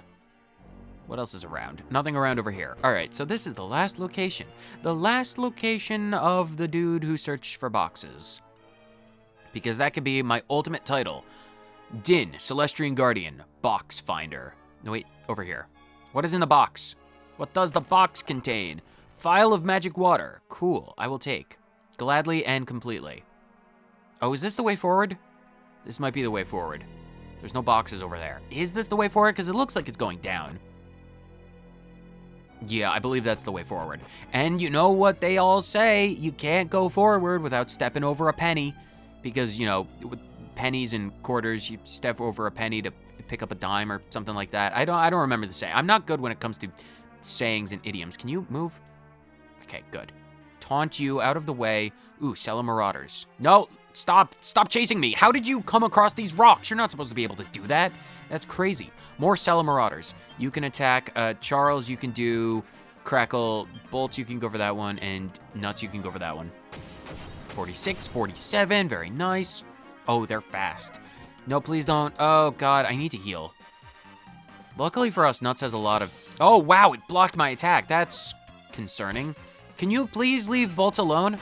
What else is around? Nothing around over here. All right, so this is the last location. The last location of the dude who searched for boxes. Because that could be my ultimate title. Dynne, Celestrian Guardian, Box Finder. No, wait, over here. What is in the box? What does the box contain? Phial of magic water. Cool, I will take. Gladly and completely. Oh, is this the way forward? This might be the way forward. There's no boxes over there. Is this the way forward? Because it looks like it's going down. Yeah, I believe that's the way forward. And you know what they all say, you can't go forward without stepping over a penny. Because, you know, with pennies and quarters, you step over a penny to pick up a dime or something like that. I don't remember the saying. I'm not good when it comes to sayings and idioms. Can you move? Okay, good. Taunt you out of the way. Ooh, Cellar Marauders. No, stop chasing me. How did you come across these rocks? You're not supposed to be able to do that. That's crazy. More Cellar Marauders. You can attack Charles, you can do Crackle, Bolts, you can go for that one, and Nuts, you can go for that one. 46, 47, very nice. Oh, they're fast. No, please don't. Oh, God, I need to heal. Luckily for us, Nuts has a lot of... Oh, wow, it blocked my attack. That's concerning. Can you please leave Bolts alone?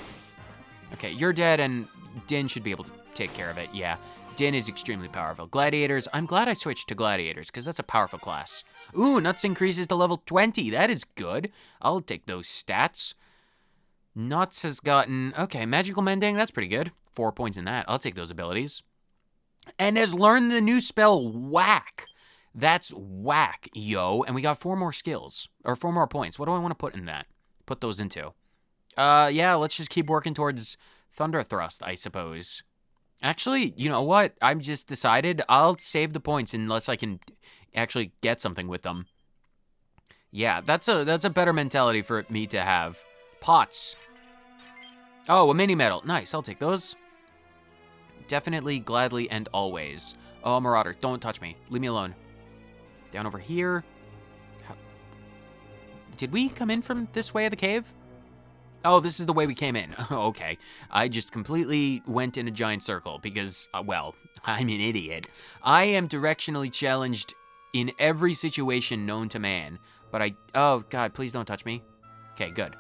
Okay, you're dead, and Dynne should be able to take care of it, yeah. Dynne is extremely powerful. Gladiators, I'm glad I switched to Gladiators, because that's a powerful class. Ooh, Nuts increases to level 20. That is good. I'll take those stats. Nuts has gotten, okay, Magical Mending, that's pretty good. 4 points in that. I'll take those abilities. And has learned the new spell, Whack. That's whack, yo. And we got 4 more skills, or 4 more points. What do I want to put in that? Put those into. Yeah, let's just keep working towards Thunder Thrust, I suppose. Actually, you know what? I've just decided I'll save the points unless I can actually get something with them. Yeah, that's a better mentality for me to have. Pots. Oh, a mini medal. Nice, I'll take those. Definitely, gladly, and always. Oh, Marauder, don't touch me. Leave me alone. Down over here. Did we come in from this way of the cave? Oh, this is the way we came in. Okay. I just completely went in a giant circle because, well, I'm an idiot. I am directionally challenged in every situation known to man, but oh, God, please don't touch me. Okay, good.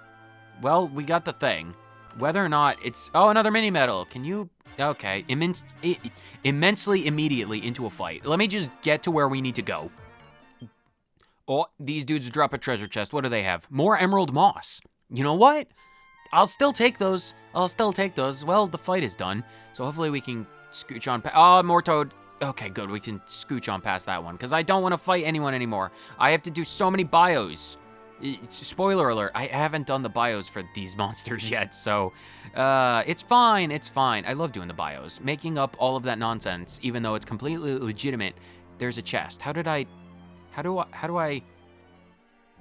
Well, we got the thing. Whether or not it's... Oh, another mini medal. Can you... Okay. Immensely immediately into a fight. Let me just get to where we need to go. Oh, these dudes drop a treasure chest. What do they have? More emerald moss. You know what? I'll still take those. Well, the fight is done, so hopefully we can scooch on past... Oh, more toad. Okay, good. We can scooch on past that one, because I don't want to fight anyone anymore. I have to do so many bios. Spoiler alert, I haven't done the bios for these monsters yet, so it's fine, it's fine. I love doing the bios. Making up all of that nonsense, even though it's completely legitimate. There's a chest. How do I...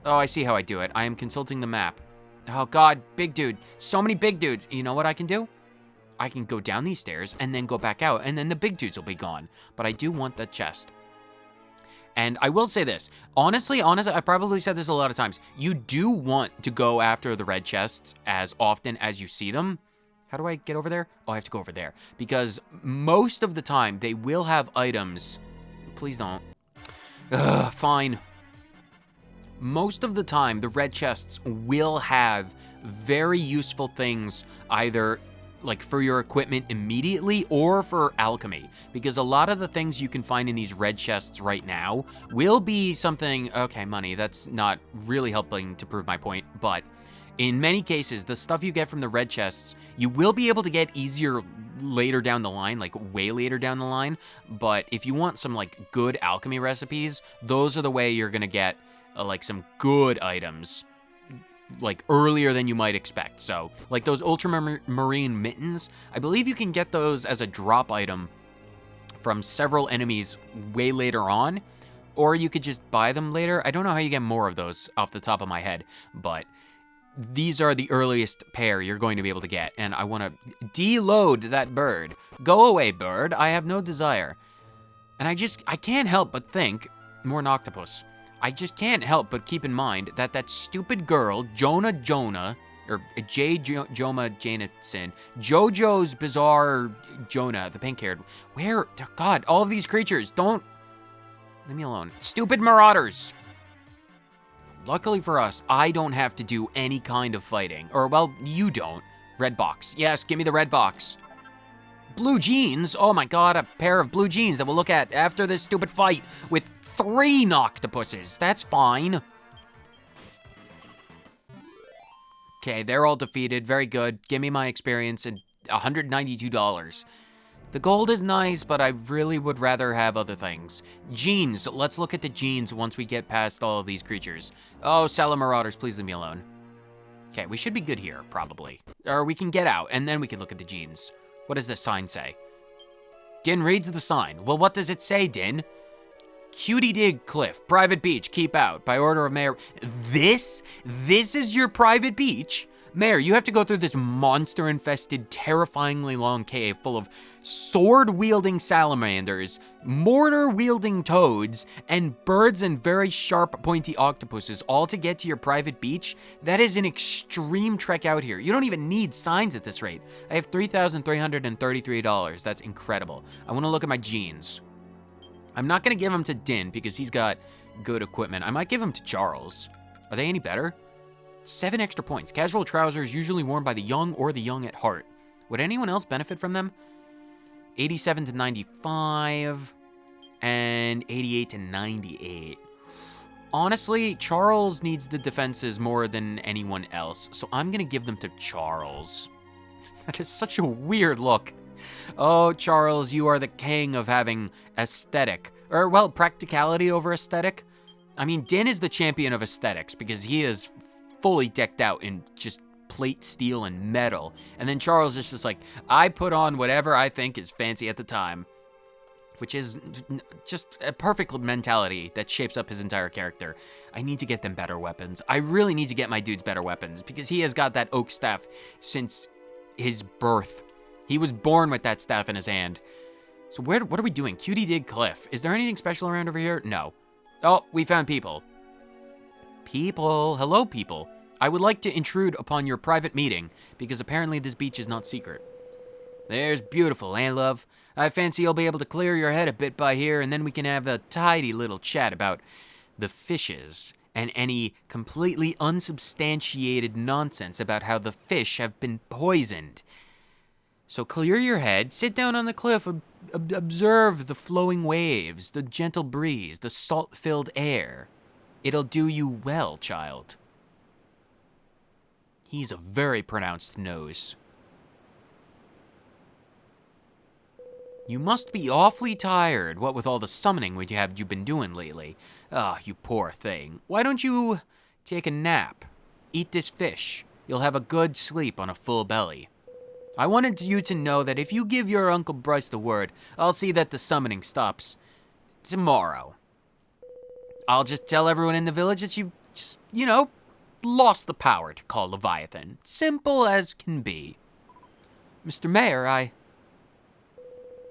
Oh, I see how I do it. I am consulting the map. Oh, God, big dude. So many big dudes. You know what I can do? I can go down these stairs and then go back out, and then the big dudes will be gone. But I do want the chest. And I will say this, honestly, I probably said this a lot of times. You do want to go after the red chests as often as you see them. How do I get over there? Oh, I have to go over there. Because most of the time, they will have items. Please don't. Ugh, fine. Most of the time, the red chests will have very useful things, either like for your equipment immediately or for alchemy, because a lot of the things you can find in these red chests right now will be something, okay, money, that's not really helping to prove my point, but in many cases, the stuff you get from the red chests, you will be able to get easier later down the line, like way later down the line, but if you want some like good alchemy recipes, those are the way you're gonna get like some good items like earlier than you might expect. So like those ultramarine mittens, I believe you can get those as a drop item from several enemies way later on, or you could just buy them later. I don't know how you get more of those off the top of my head, but these are the earliest pair you're going to be able to get, and I want to deload that bird. Go away, bird. I have no desire. And I can't help but think, more Noctopus. I just can't help but keep in mind that that stupid girl, Jonah, or Joma Janetson, JoJo's Bizarre Jonah, the pink-haired, where, God, all of these creatures, don't, leave me alone. Stupid marauders. Luckily for us, I don't have to do any kind of fighting, or, well, you don't. Red box. Yes, give me the red box. Blue jeans? Oh my God, a pair of blue jeans that we'll look at after this stupid fight with 3 Noctopuses. That's fine. Okay, they're all defeated. Very good. Give me my experience and $192. The gold is nice, but I really would rather have other things. Jeans. Let's look at the jeans once we get past all of these creatures. Oh, Salamarauders, please leave me alone. Okay, we should be good here, probably. Or we can get out, and then we can look at the jeans. What does this sign say? Dynne reads the sign. Well, what does it say, Dynne? Cutie Dig Cliff, private beach, keep out, by order of Mayor. This is your private beach? Mayor, you have to go through this monster-infested, terrifyingly long cave full of sword-wielding salamanders, mortar-wielding toads, and birds and very sharp, pointy octopuses, all to get to your private beach? That is an extreme trek out here. You don't even need signs at this rate. I have $3,333. That's incredible. I want to look at my jeans. I'm not going to give them to Dynne because he's got good equipment. I might give them to Charles. Are they any better? 7 extra points. Casual trousers usually worn by the young or the young at heart. Would anyone else benefit from them? 87 to 95 and 88 to 98. Honestly, Charles needs the defenses more than anyone else, so I'm gonna give them to Charles. That is such a weird look. Oh, Charles, you are the king of having aesthetic, or well, practicality over aesthetic. I mean, Dynne is the champion of aesthetics because he is fully decked out in just plate, steel, and metal. And then Charles is just like, I put on whatever I think is fancy at the time. Which is just a perfect mentality that shapes up his entire character. I need to get them better weapons. I really need to get my dudes better weapons because he has got that oak staff since his birth. He was born with that staff in his hand. So what are we doing? Cutie Dig Cliff. Is there anything special around over here? No. Oh, we found people. People. Hello, people. I would like to intrude upon your private meeting, because apparently this beach is not secret. There's beautiful, eh, love? I fancy you'll be able to clear your head a bit by here, and then we can have a tidy little chat about the fishes and any completely unsubstantiated nonsense about how the fish have been poisoned. So clear your head, sit down on the cliff, observe the flowing waves, the gentle breeze, the salt-filled air. It'll do you well, child. He's a very pronounced nose. You must be awfully tired, what with all the summoning you've been doing lately. Ah, you poor thing. Why don't you take a nap? Eat this fish. You'll have a good sleep on a full belly. I wanted you to know that if you give your Uncle Bryce the word, I'll see that the summoning stops tomorrow. I'll just tell everyone in the village that you've just, lost the power to call Leviathan. Simple as can be. Mr. Mayor,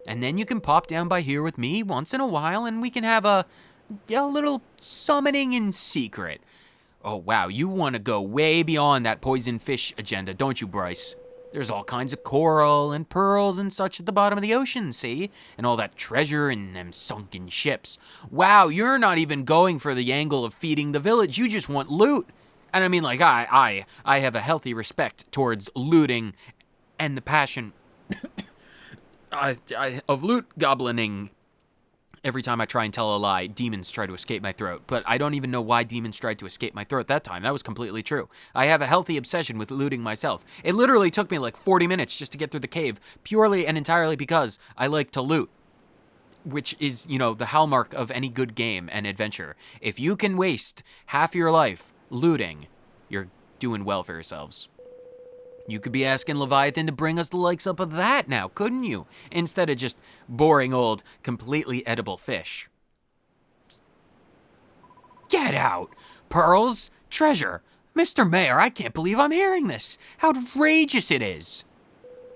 And then you can pop down by here with me once in a while and we can have a a little summoning in secret. Oh, wow, you want to go way beyond that poison fish agenda, don't you, Bryce? There's all kinds of coral and pearls and such at the bottom of the ocean, see? And all that treasure in them sunken ships. Wow, you're not even going for the angle of feeding the village, you just want loot. And I mean, like, I have a healthy respect towards looting and the passion of loot goblining. Every time I try and tell a lie, demons try to escape my throat. But I don't even know why demons tried to escape my throat that time. That was completely true. I have a healthy obsession with looting myself. It literally took me like 40 minutes just to get through the cave, purely and entirely because I like to loot. Which is, you know, the hallmark of any good game and adventure. If you can waste half your life looting, you're doing well for yourselves. You could be asking Leviathan to bring us the likes up of that now, couldn't you? Instead of just boring old, completely edible fish. Get out! Pearls? Treasure? Mr. Mayor, I can't believe I'm hearing this. How outrageous it is.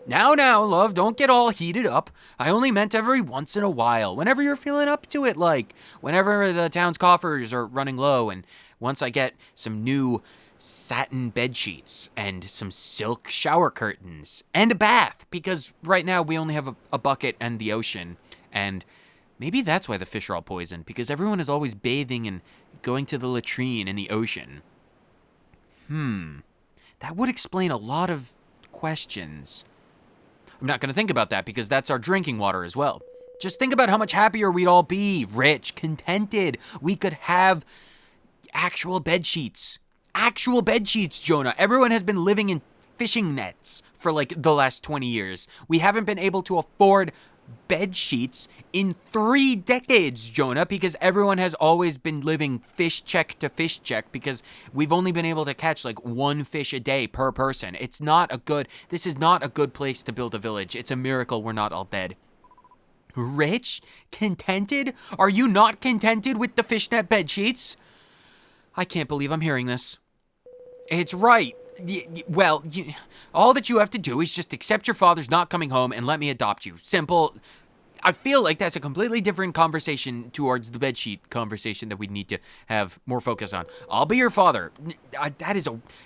Now, love, don't get all heated up. I only meant every once in a while, whenever you're feeling up to it, like whenever the town's coffers are running low, and once I get some new satin bed sheets and some silk shower curtains and a bath, because right now we only have a bucket and the ocean, and maybe that's why the fish are all poisoned, because everyone is always bathing and going to the latrine in the ocean. That would explain a lot of questions. I'm not going to think about that because that's our drinking water as well. Just think about how much happier we'd all be, rich, contented. We could have actual bed sheets. Actual bed sheets, Jonah. Everyone has been living in fishing nets for like the last 20 years. We haven't been able to afford bed sheets in 3 decades, Jonah, because everyone has always been living fish check to fish check because we've only been able to catch like 1 fish a day per person. This is not a good place to build a village. It's a miracle we're not all dead. Rich? Contented? Are you not contented with the fishnet bed sheets? I can't believe I'm hearing this. It's right. Well, all that you have to do is just accept your father's not coming home and let me adopt you. Simple. I feel like that's a completely different conversation towards the bedsheet conversation that we need to have more focus on. I'll be your father.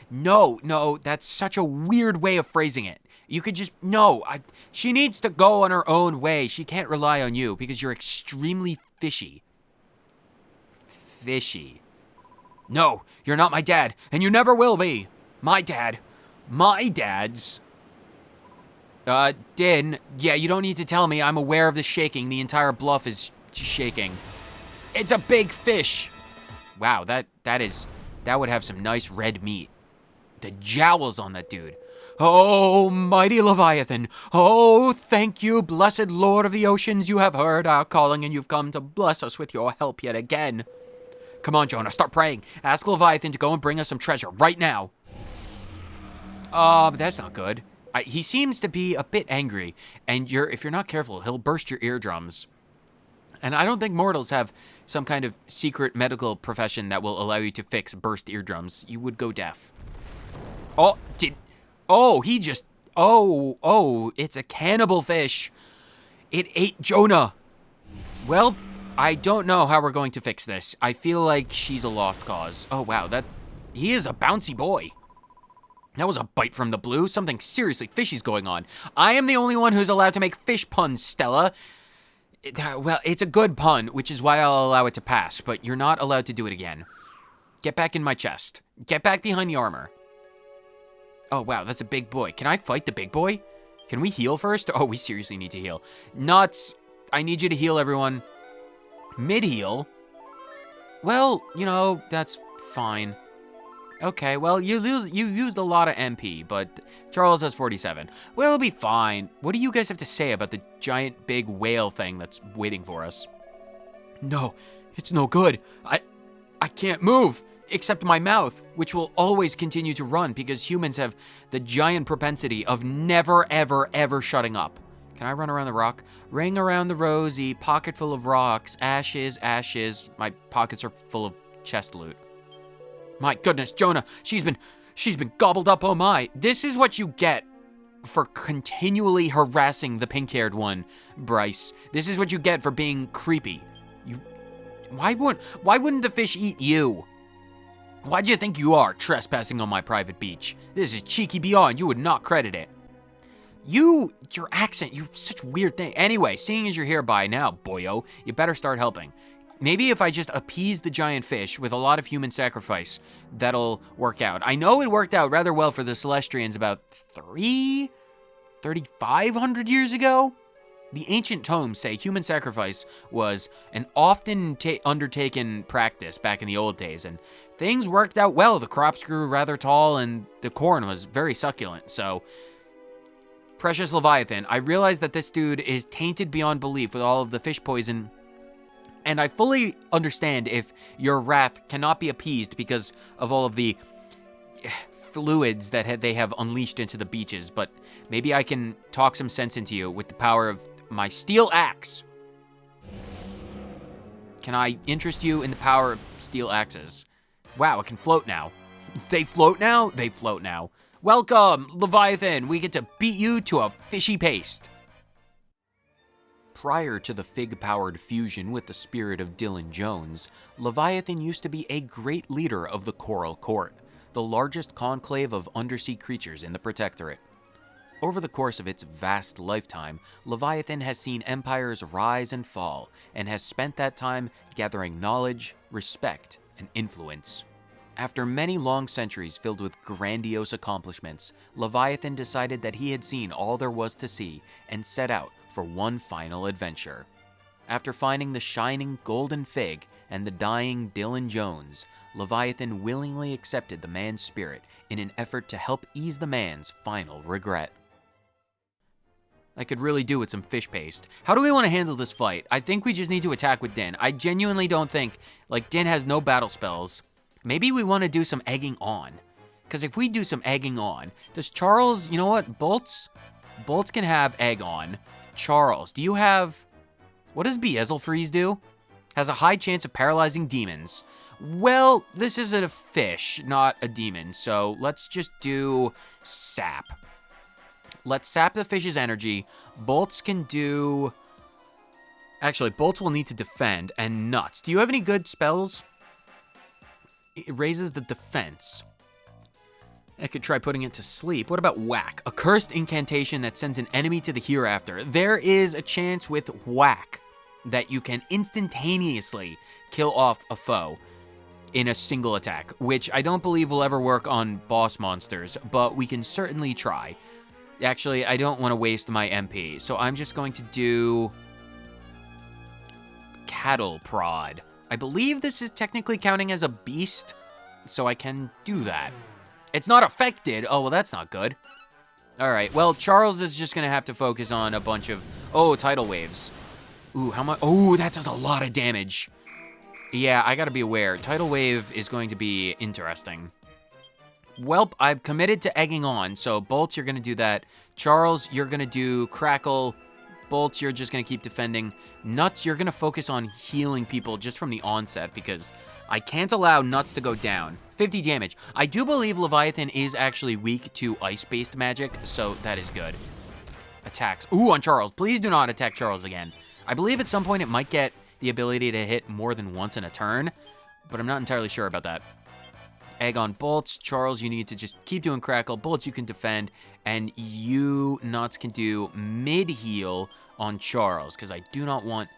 No, that's such a weird way of phrasing it. You could just, she needs to go on her own way. She can't rely on you because you're extremely fishy. Fishy. No, you're not my dad, and you never will be. My dad's. Dynne, yeah, you don't need to tell me. I'm aware of the shaking. The entire bluff is shaking. It's a big fish. Wow, that would have some nice red meat. The jowls on that dude. Oh, mighty Leviathan. Oh, thank you, blessed Lord of the oceans. You have heard our calling, and you've come to bless us with your help yet again. Come on, Jonah, start praying. Ask Leviathan to go and bring us some treasure right now. But that's not good. He seems to be a bit angry, and if you're not careful, he'll burst your eardrums. And I don't think mortals have some kind of secret medical profession that will allow you to fix burst eardrums. You would go deaf. It's a cannibal fish. It ate Jonah. Well, I don't know how we're going to fix this. I feel like she's a lost cause. Oh, wow, he is a bouncy boy. That was a bite from the blue. Something seriously fishy's going on. I am the only one who's allowed to make fish puns, Stella. Well, it's a good pun, which is why I'll allow it to pass, but you're not allowed to do it again. Get back in my chest. Get back behind the armor. Oh, wow, that's a big boy. Can I fight the big boy? Can we heal first? Oh, we seriously need to heal. Nuts. I need you to heal, everyone. Mid-heal? Well, that's fine. Okay, well, you used a lot of MP, but Charles has 47. Well, it'll be fine. What do you guys have to say about the giant big whale thing that's waiting for us? No, it's no good. I can't move, except my mouth, which will always continue to run because humans have the giant propensity of never, ever, ever shutting up. Can I run around the rock? Ring around the rosy, pocket full of rocks, ashes, ashes. My pockets are full of chest loot. My goodness, Jonah, she's been gobbled up, oh my. This is what you get for continually harassing the pink-haired one, Bryce. This is what you get for being creepy. Why wouldn't the fish eat you? Why do you think you are, trespassing on my private beach? This is cheeky beyond, you would not credit it. Your accent, you such a weird thing. Anyway, seeing as you're here by now, boyo, you better start helping. Maybe if I just appease the giant fish with a lot of human sacrifice, that'll work out. I know it worked out rather well for the Celestrians about 3,500 years ago. The ancient tomes say human sacrifice was an often undertaken practice back in the old days, and things worked out well. The crops grew rather tall, and the corn was very succulent, so... Precious Leviathan, I realize that this dude is tainted beyond belief with all of the fish poison, and I fully understand if your wrath cannot be appeased because of all of the fluids that they have unleashed into the beaches, but maybe I can talk some sense into you with the power of my steel axe. Can I interest you in the power of steel axes? Wow, it can float now. They float now? They float now. Welcome, Leviathan. We get to beat you to a fishy paste. Prior to the fig-powered fusion with the spirit of Dylan Jones, Leviathan used to be a great leader of the Coral Court, the largest conclave of undersea creatures in the Protectorate. Over the course of its vast lifetime, Leviathan has seen empires rise and fall, and has spent that time gathering knowledge, respect, and influence. After many long centuries filled with grandiose accomplishments, Leviathan decided that he had seen all there was to see and set out for one final adventure. After finding the shining golden fig and the dying Dylan Jones, Leviathan willingly accepted the man's spirit in an effort to help ease the man's final regret. I could really do with some fish paste. How do we want to handle this fight? I think we just need to attack with Dynne. I genuinely don't think, Dynne has no battle spells. Maybe we want to do some egging on. Because if we do some egging on, does Charles, you know what, Bolts? Bolts can have egg on. Charles, do you have, what does Beezel Freeze do? Has a high chance of paralyzing demons. Well, this is a fish, not a demon, so let's just do sap. Let's sap the fish's energy. Bolts can do, actually, Bolts will need to defend, and Nuts. Do you have any good spells? It raises the defense. I could try putting it to sleep. What about Whack? A cursed incantation that sends an enemy to the hereafter. There is a chance with Whack that you can instantaneously kill off a foe in a single attack, which I don't believe will ever work on boss monsters, but we can certainly try. Actually, I don't want to waste my MP, so I'm just going to do Cattle Prod. I believe this is technically counting as a beast, so I can do that. It's not affected. Oh, well, that's not good. All right, well, Charles is just going to have to focus on a bunch of, tidal waves. Ooh, how much? Oh, that does a lot of damage. Yeah, I got to be aware. Tidal wave is going to be interesting. Whelp, I've committed to egging on, so Bolts, you're going to do that. Charles, you're going to do Crackle. Bolts, you're just going to keep defending. Nuts, you're going to focus on healing people just from the onset because I can't allow Nuts to go down. 50 damage. I do believe Leviathan is actually weak to ice-based magic, so that is good. Attacks. Ooh, on Charles. Please do not attack Charles again. I believe at some point it might get the ability to hit more than once in a turn, but I'm not entirely sure about that. Egg on Bolts. Charles, you need to just keep doing Crackle. Bolts, you can defend, and you, Nuts, can do mid-heal on Charles, because I do not want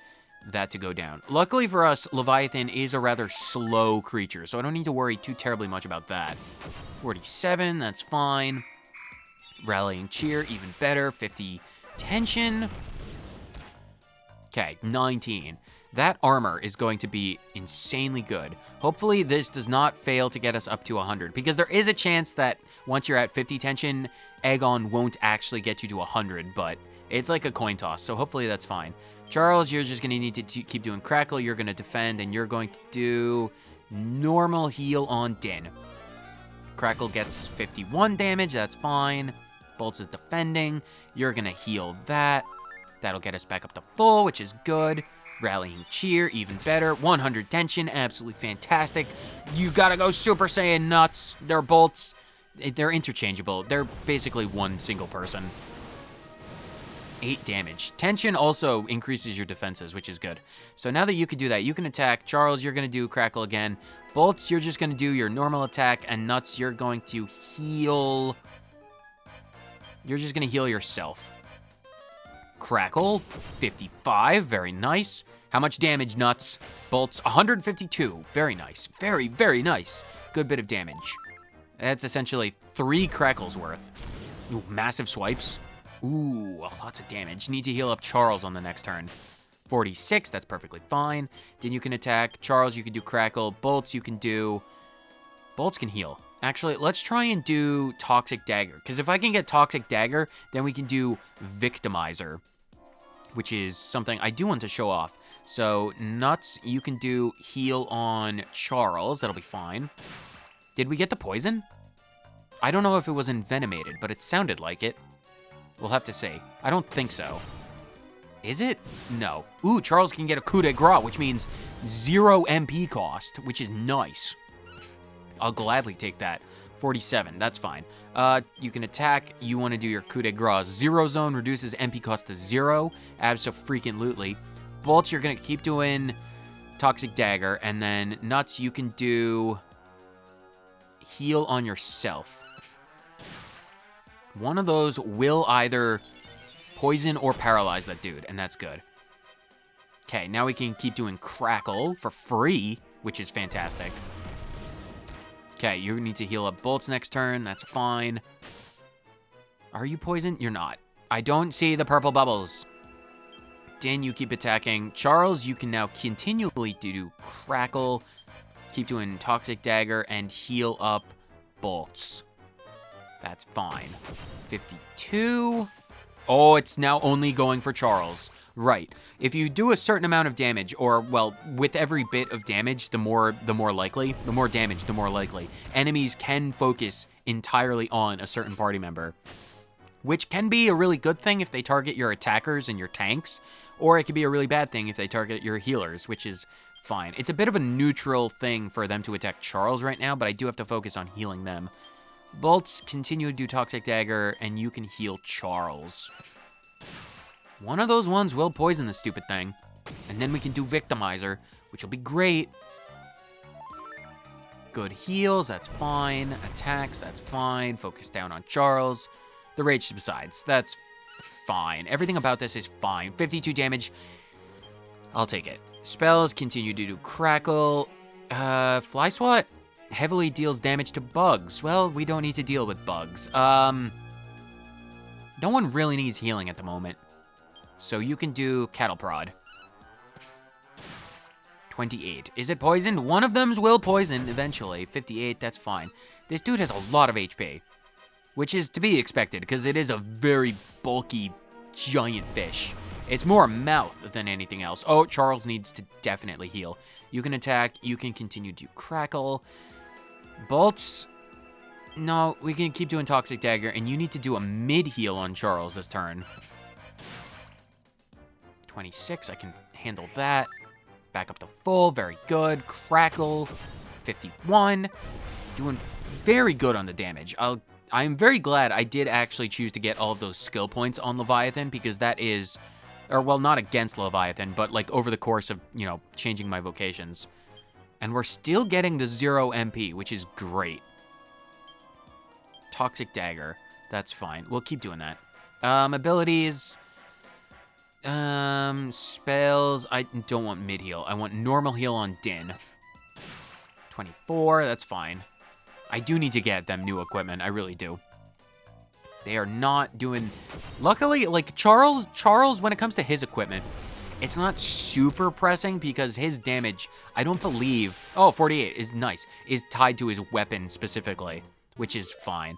that to go down. Luckily for us, Leviathan is a rather slow creature, so I don't need to worry too terribly much about that. 47, that's fine. Rallying Cheer, even better. 50 tension. Okay, 19. That armor is going to be insanely good. Hopefully this does not fail to get us up to 100, because there is a chance that once you're at 50 tension, Egg-On won't actually get you to 100, but it's like a coin toss, so hopefully that's fine. Charles, you're just going to need to keep doing Crackle, you're going to defend, and you're going to do normal heal on Dynne. Crackle gets 51 damage, that's fine. Bolts is defending, you're going to heal that. That'll get us back up to full, which is good. Rallying Cheer, even better. 100 tension, absolutely fantastic. You gotta go Super Saiyan Nuts. They're Bolts. They're interchangeable. They're basically one single person. 8 damage. Tension also increases your defenses, which is good. So now that you can do that, you can attack. Charles, you're going to do Crackle again. Bolts, you're just going to do your normal attack. And Nuts, you're going to heal. You're just going to heal yourself. Crackle, 55. Very nice. How much damage, Nuts? Bolts, 152. Very nice. Very, very nice. Good bit of damage. That's essentially 3 Crackles worth. Ooh, massive swipes. Ooh, lots of damage. Need to heal up Charles on the next turn. 46, that's perfectly fine. Then you can attack. Charles, you can do Crackle. Bolts, you can do... Bolts can heal. Actually, let's try and do Toxic Dagger. Because if I can get Toxic Dagger, then we can do Victimizer, which is something I do want to show off. So, Nuts, you can do heal on Charles. That'll be fine. Did we get the poison? I don't know if it was envenomated, but it sounded like it. We'll have to see. I don't think so. Is it? No. Ooh, Charles can get a coup de grace, which means 0 MP cost, which is nice. I'll gladly take that. 47, that's fine. You can attack. You want to do your coup de grace. 0 zone reduces MP cost to 0. Abso-freaking-lutely. Bolts, you're going to keep doing Toxic Dagger. And then Nuts, you can do heal on yourself. One of those will either poison or paralyze that dude, and that's good. Okay, now we can keep doing Crackle for free, which is fantastic. Okay, you need to heal up Bolts next turn. That's fine. Are you poisoned? You're not. I don't see the purple bubbles. Dynne, you keep attacking. Charles, you can now continually do Crackle, keep doing Toxic Dagger, and heal up Bolts. That's fine. 52. Oh, it's now only going for Charles. Right. If you do a certain amount of damage, or, well, with every bit of damage, the more likely. The more damage, the more likely. Enemies can focus entirely on a certain party member, which can be a really good thing if they target your attackers and your tanks, or it could be a really bad thing if they target your healers, which is fine. It's a bit of a neutral thing for them to attack Charles right now, but I do have to focus on healing them. Bolts, continue to do Toxic Dagger, and you can heal Charles. One of those ones will poison the stupid thing. And then we can do Victimizer, which will be great. Good heals, that's fine. Attacks, that's fine. Focus down on Charles. The rage subsides, that's fine. Everything about this is fine. 52 damage, I'll take it. Spells, continue to do Crackle. Fly Swat heavily deals damage to bugs. Well, we don't need to deal with bugs. No one really needs healing at the moment. So you can do Cattle Prod. 28. Is it poisoned? One of them will poison eventually. 58, that's fine. This dude has a lot of HP, which is to be expected because it is a very bulky, giant fish. It's more mouth than anything else. Oh, Charles needs to definitely heal. You can attack. You can continue to Crackle. Bolts. No, we can keep doing Toxic Dagger, and you need to do a mid-heal on Charles this turn. 26, I can handle that. Back up to full, very good. Crackle, 51. Doing very good on the damage. I'm very glad I did actually choose to get all of those skill points on Leviathan, because that is, or well, not against Leviathan, but like over the course of, you know, changing my vocations. And we're still getting the 0 MP, which is great. Toxic Dagger, that's fine. We'll keep doing that. Abilities, spells, I don't want mid-heal. I want normal heal on Dynne. 24, that's fine. I do need to get them new equipment, I really do. They are not doing... Luckily, like, Charles, when it comes to his equipment, it's not super pressing because his damage, I don't believe... Oh, 48 is nice. Is tied to his weapon specifically, which is fine.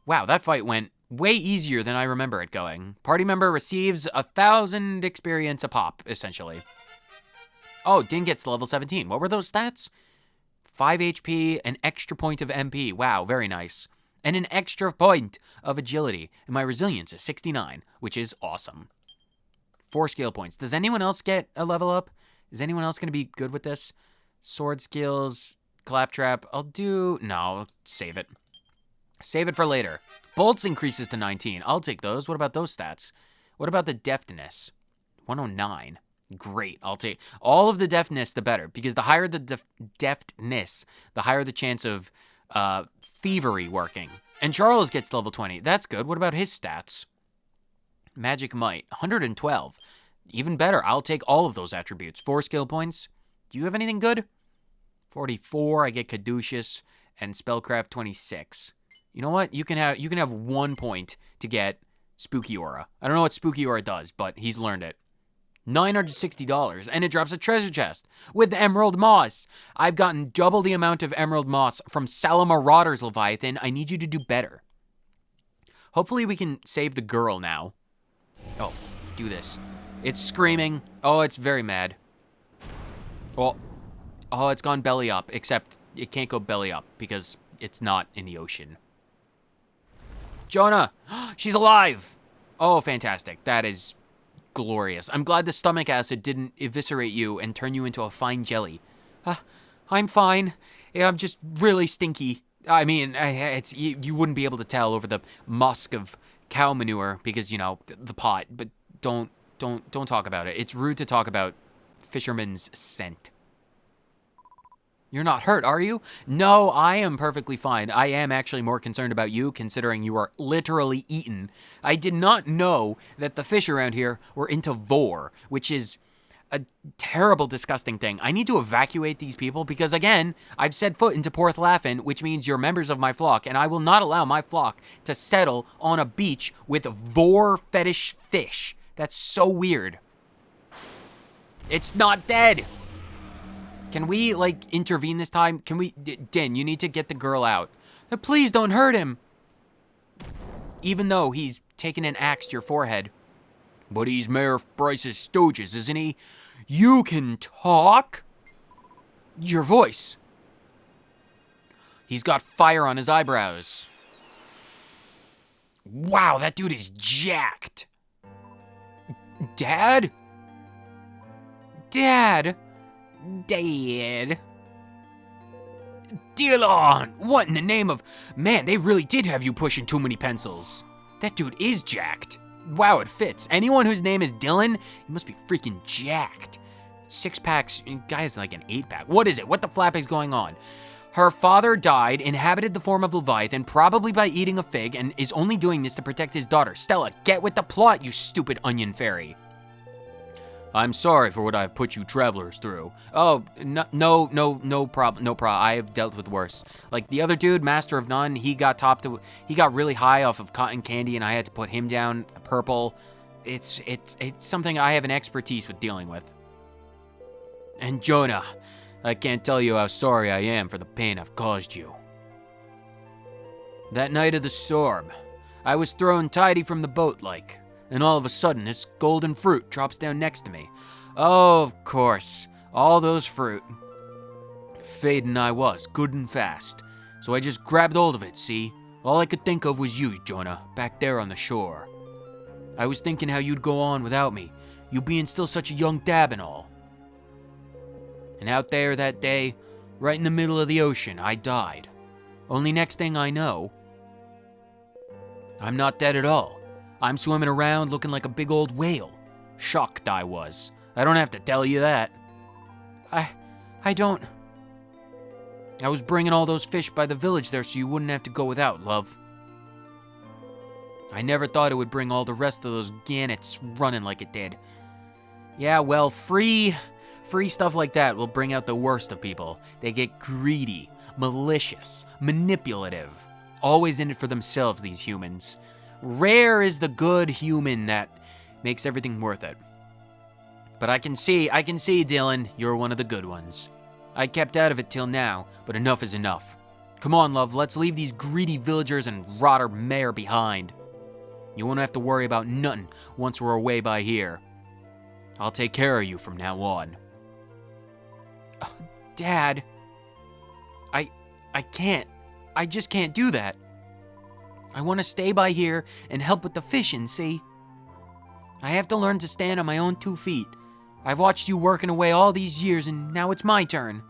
Wow, that fight went way easier than I remember it going. Party member receives 1,000 experience a pop, essentially. Oh, Dynne gets level 17. What were those stats? 5 HP, an extra point of MP. Wow, very nice. And an extra point of agility. And my resilience is 69, which is awesome. 4 skill points. Does anyone else get a level up? Is anyone else going to be good with this? Sword skills, claptrap. I'll do... No, I'll save it. Save it for later. Bolts increases to 19. I'll take those. What about those stats? What about the deftness? 109. Great. I'll take all of the deftness, the better, because the higher the deftness, the higher the chance of thievery working. And Charles gets to level 20. That's good. What about his stats? Magic might, 112. Even better. I'll take all of those attributes. 4 skill points. Do you have anything good? 44. I get caduceus and spellcraft 26. You know what? You can have 1 point to get spooky aura. I don't know what spooky aura does, but he's learned it. $960, and it drops a treasure chest with emerald moss. I've gotten double the amount of emerald moss from Salamarauder's Leviathan. I need you to do better. Hopefully we can save the girl now. Oh, do this. It's screaming. Oh, it's very mad. Oh, it's gone belly up, except it can't go belly up because it's not in the ocean. Jonah, she's alive. Oh, fantastic. That is glorious. I'm glad the stomach acid didn't eviscerate you and turn you into a fine jelly. I'm fine. Yeah, I'm just really stinky. I mean, you wouldn't be able to tell over the musk of cow manure because, you know, the pot, but don't talk about it. It's rude to talk about fisherman's scent. You're not hurt, are you? No, I am perfectly fine. I am actually more concerned about you, considering you are literally eaten. I did not know that the fish around here were into vor, which is a terrible, disgusting thing. I need to evacuate these people because, again, I've set foot into Porthlafin, which means you're members of my flock, and I will not allow my flock to settle on a beach with vor fetish fish. That's so weird. It's not dead. Can we, like, intervene this time? Can we? Dynne, you need to get the girl out. Please don't hurt him. Even though he's taken an axe to your forehead. But he's Mayor Bryce's stooges, isn't he? You can talk? Your voice. He's got fire on his eyebrows. Wow, that dude is jacked. Dad? Dad? Dad. Dylan! What in the name of... Man, they really did have you pushing too many pencils. That dude is jacked. Wow, it fits. Anyone whose name is Dylan, he must be freaking jacked. 6-packs, guy is like an 8-pack. What is it? What the flap is going on? Her father died, inhabited the form of Leviathan, probably by eating a fig, and is only doing this to protect his daughter. Stella, get with the plot, you stupid onion fairy. I'm sorry for what I've put you travelers through. Oh, no problem. I have dealt with worse. Like the other dude, Master of None, he got really high off of cotton candy, and I had to put him down. The purple, it's something I have an expertise with dealing with. And Jonah, I can't tell you how sorry I am for the pain I've caused you. That night of the storm, I was thrown tidy from the boat like. And all of a sudden, this golden fruit drops down next to me. Oh, of course, all those fruit. Fading I was, good and fast. So I just grabbed hold of it, see? All I could think of was you, Jonah, back there on the shore. I was thinking how you'd go on without me, you being still such a young dab and all. And out there that day, right in the middle of the ocean, I died. Only next thing I know, I'm not dead at all. I'm swimming around looking like a big old whale. Shocked I was. I don't have to tell you that. I don't... I was bringing all those fish by the village there so you wouldn't have to go without, love. I never thought it would bring all the rest of those gannets running like it did. Yeah, well, free stuff like that will bring out the worst of people. They get greedy, malicious, manipulative. Always in it for themselves, these humans. Rare is the good human that makes everything worth it. But I can see, Dylan, you're one of the good ones. I kept out of it till now, but enough is enough. Come on, love, let's leave these greedy villagers and rotter mayor behind. You won't have to worry about nothing once we're away by here. I'll take care of you from now on. Dad, I can't. I just can't do that. I want to stay by here and help with the fishing, see? I have to learn to stand on my own 2 feet. I've watched you working away all these years, and now it's my turn.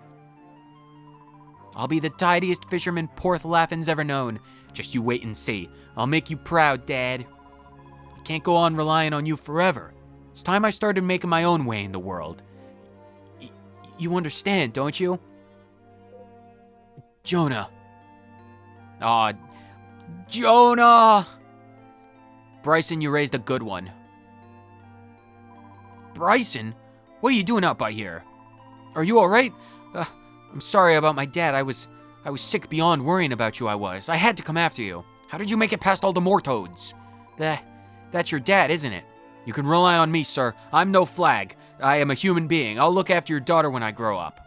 I'll be the tidiest fisherman Porthlaffin's ever known. Just you wait and see. I'll make you proud, Dad. I can't go on relying on you forever. It's time I started making my own way in the world. You understand, don't you? Jonah. Aw, Jonah! Bryson, you raised a good one. Bryson? What are you doing out by here? Are you alright? I'm sorry about my dad. I was sick beyond worrying about you. I had to come after you. How did you make it past all the Mortoads? That's your dad, isn't it? You can rely on me, sir. I'm no flag. I am a human being. I'll look after your daughter when I grow up.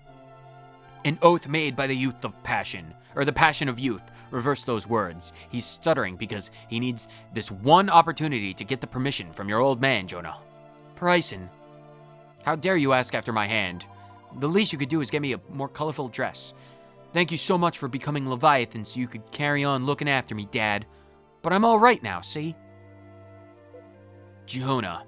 An oath made by the youth of passion, or the passion of youth. Reverse those words. He's stuttering because he needs this one opportunity to get the permission from your old man, Jonah. Bryson, how dare you ask after my hand? The least you could do is get me a more colorful dress. Thank you so much for becoming Leviathan so you could carry on looking after me, Dad. But I'm all right now, see? Jonah.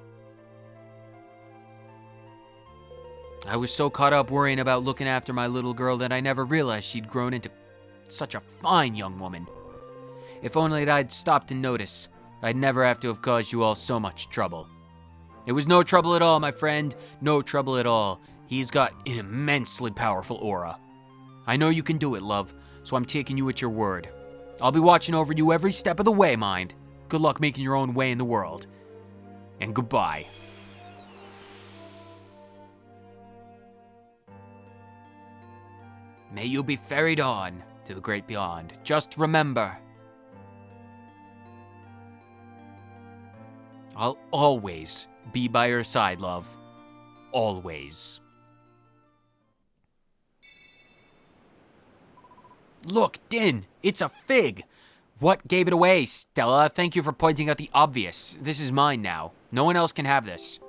I was so caught up worrying about looking after my little girl that I never realized she'd grown into such a fine young woman. If only I'd stopped to notice, I'd never have to have caused you all so much trouble. It was no trouble at all, my friend. No trouble at all. He's got an immensely powerful aura. I know you can do it, love, so I'm taking you at your word. I'll be watching over you every step of the way, mind. Good luck making your own way in the world. And goodbye. May you be ferried on to the great beyond. Just remember, I'll always be by your side, love. Always. Look, Dynne, it's a fig. What gave it away, Stella? Thank you for pointing out the obvious. This is mine now. No one else can have this.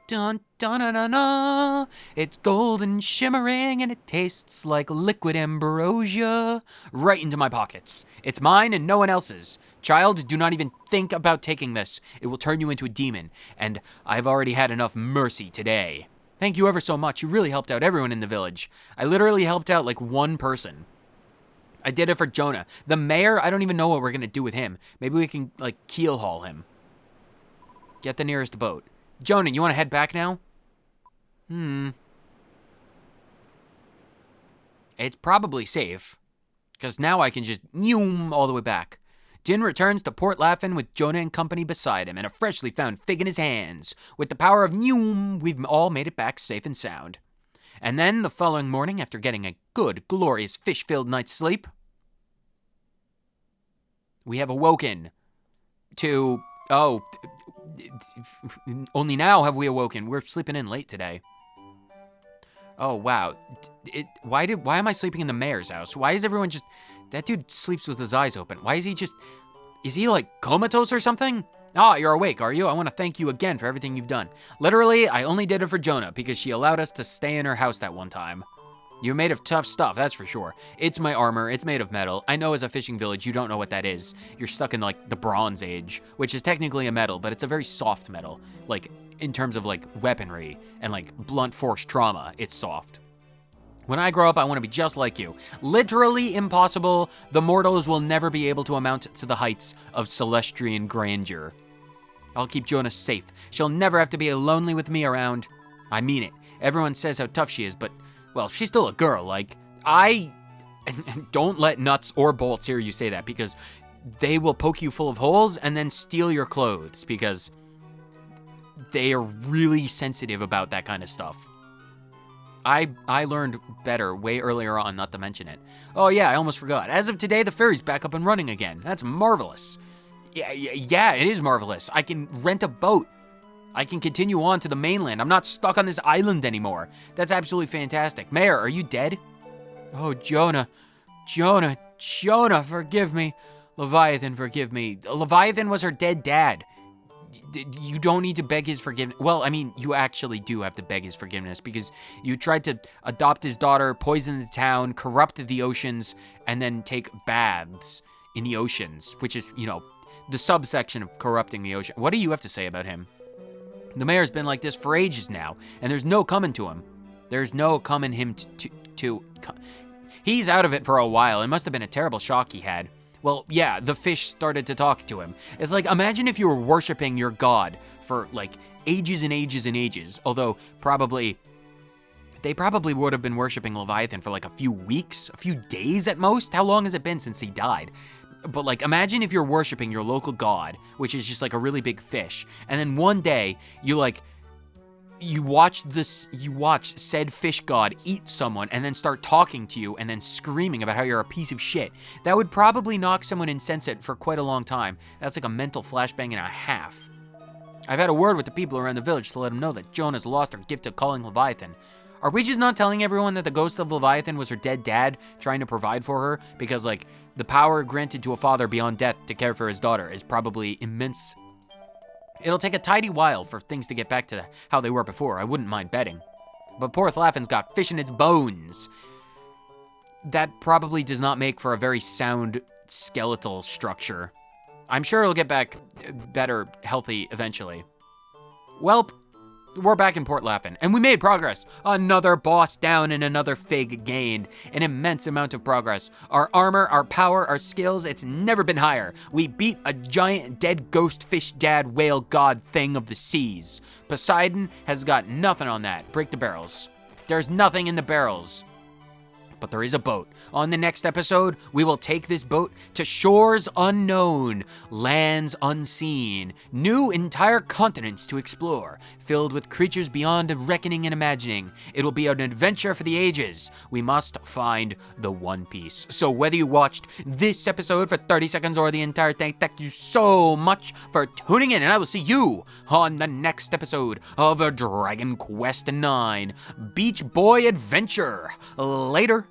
Dun dun dun dun dun. It's golden shimmering and it tastes like liquid ambrosia. Right into my pockets. It's mine and no one else's. Child, do not even think about taking this. It will turn you into a demon, and I've already had enough mercy today. Thank you ever so much. You really helped out everyone in the village. I literally helped out like one person. I did it for Jonah. The mayor, I don't even know what we're gonna do with him. Maybe we can like keel haul him. Get the nearest boat. Jonah, you wanna head back now? It's probably safe, because now I can just noom all the way back. Dynne returns to Port Laughin with Jonah and company beside him and a freshly found fig in his hands. With the power of noom, we've all made it back safe and sound. And then, the following morning, after getting a good, glorious, fish-filled night's sleep, we have awoken to... Oh, only now have we awoken. We're sleeping in late today. Oh, wow. Why am I sleeping in the mayor's house? Why is everyone just... That dude sleeps with his eyes open. Why is he just... Is he, like, comatose or something? Ah, you're awake, are you? I want to thank you again for everything you've done. Literally, I only did it for Jonah because she allowed us to stay in her house that one time. You're made of tough stuff, that's for sure. It's my armor, it's made of metal. I know as a fishing village, you don't know what that is. You're stuck in, like, the Bronze Age, which is technically a metal, but it's a very soft metal. Like, in terms of, like, weaponry and, like, blunt force trauma, it's soft. When I grow up, I want to be just like you. Literally impossible. The mortals will never be able to amount to the heights of Celestrian grandeur. I'll keep Jonah safe. She'll never have to be lonely with me around. I mean it. Everyone says how tough she is, but, well, she's still a girl. Like, don't let nuts or bolts hear you say that, because they will poke you full of holes and then steal your clothes, because they are really sensitive about that kind of stuff. I learned better way earlier on not to mention it. Oh yeah, I almost forgot. As of today, the ferry's back up and running again. That's marvelous. Yeah, it is marvelous. I can rent a boat. I can continue on to the mainland. I'm not stuck on this island anymore. That's absolutely fantastic. Mayor, are you dead? Oh, Jonah, forgive me. Leviathan, forgive me. Leviathan was her dead dad. You don't need to beg his forgiveness. Well, I mean, you actually do have to beg his forgiveness because you tried to adopt his daughter, poison the town, corrupt the oceans, and then take baths in the oceans, which is, you know, the subsection of corrupting the ocean. What do you have to say about him? The mayor's been like this for ages now, and there's no coming to him. There's no coming him to. He's out of it for a while. It must have been a terrible shock he had. Well, yeah, the fish started to talk to him. It's like, imagine if you were worshiping your god for like ages and ages and ages, although they probably would have been worshiping Leviathan for like a few weeks, a few days at most. How long has it been since he died? But like, imagine if you're worshiping your local god, which is just like a really big fish, and then one day you watch said fish god eat someone and then start talking to you and then screaming about how you're a piece of shit. That would probably knock someone insensate for quite a long time. That's like a mental flashbang and a half. I've had a word with the people around the village to let them know that Joan has lost her gift of calling Leviathan. Are we just not telling everyone that the ghost of Leviathan was her dead dad trying to provide for her? Because, like, the power granted to a father beyond death to care for his daughter is probably immense. It'll take a tidy while for things to get back to how they were before. I wouldn't mind betting. But poor Thlaffin's got fish in its bones. That probably does not make for a very sound skeletal structure. I'm sure it'll get back better, healthy eventually. Whelp. We're back in Port Laffin, and we made progress. Another boss down and another fig gained. An immense amount of progress. Our armor, our power, our skills, it's never been higher. We beat a giant dead ghost fish dad whale god thing of the seas. Poseidon has got nothing on that. Break the barrels. There's nothing in the barrels. But there is a boat. On the next episode, we will take this boat to shores unknown, lands unseen, new entire continents to explore, filled with creatures beyond reckoning and imagining. It'll be an adventure for the ages. We must find the One Piece. So whether you watched this episode for 30 seconds or the entire thing, thank you so much for tuning in, and I will see you on the next episode of Dragon Quest IX Beach Boy Adventure. Later.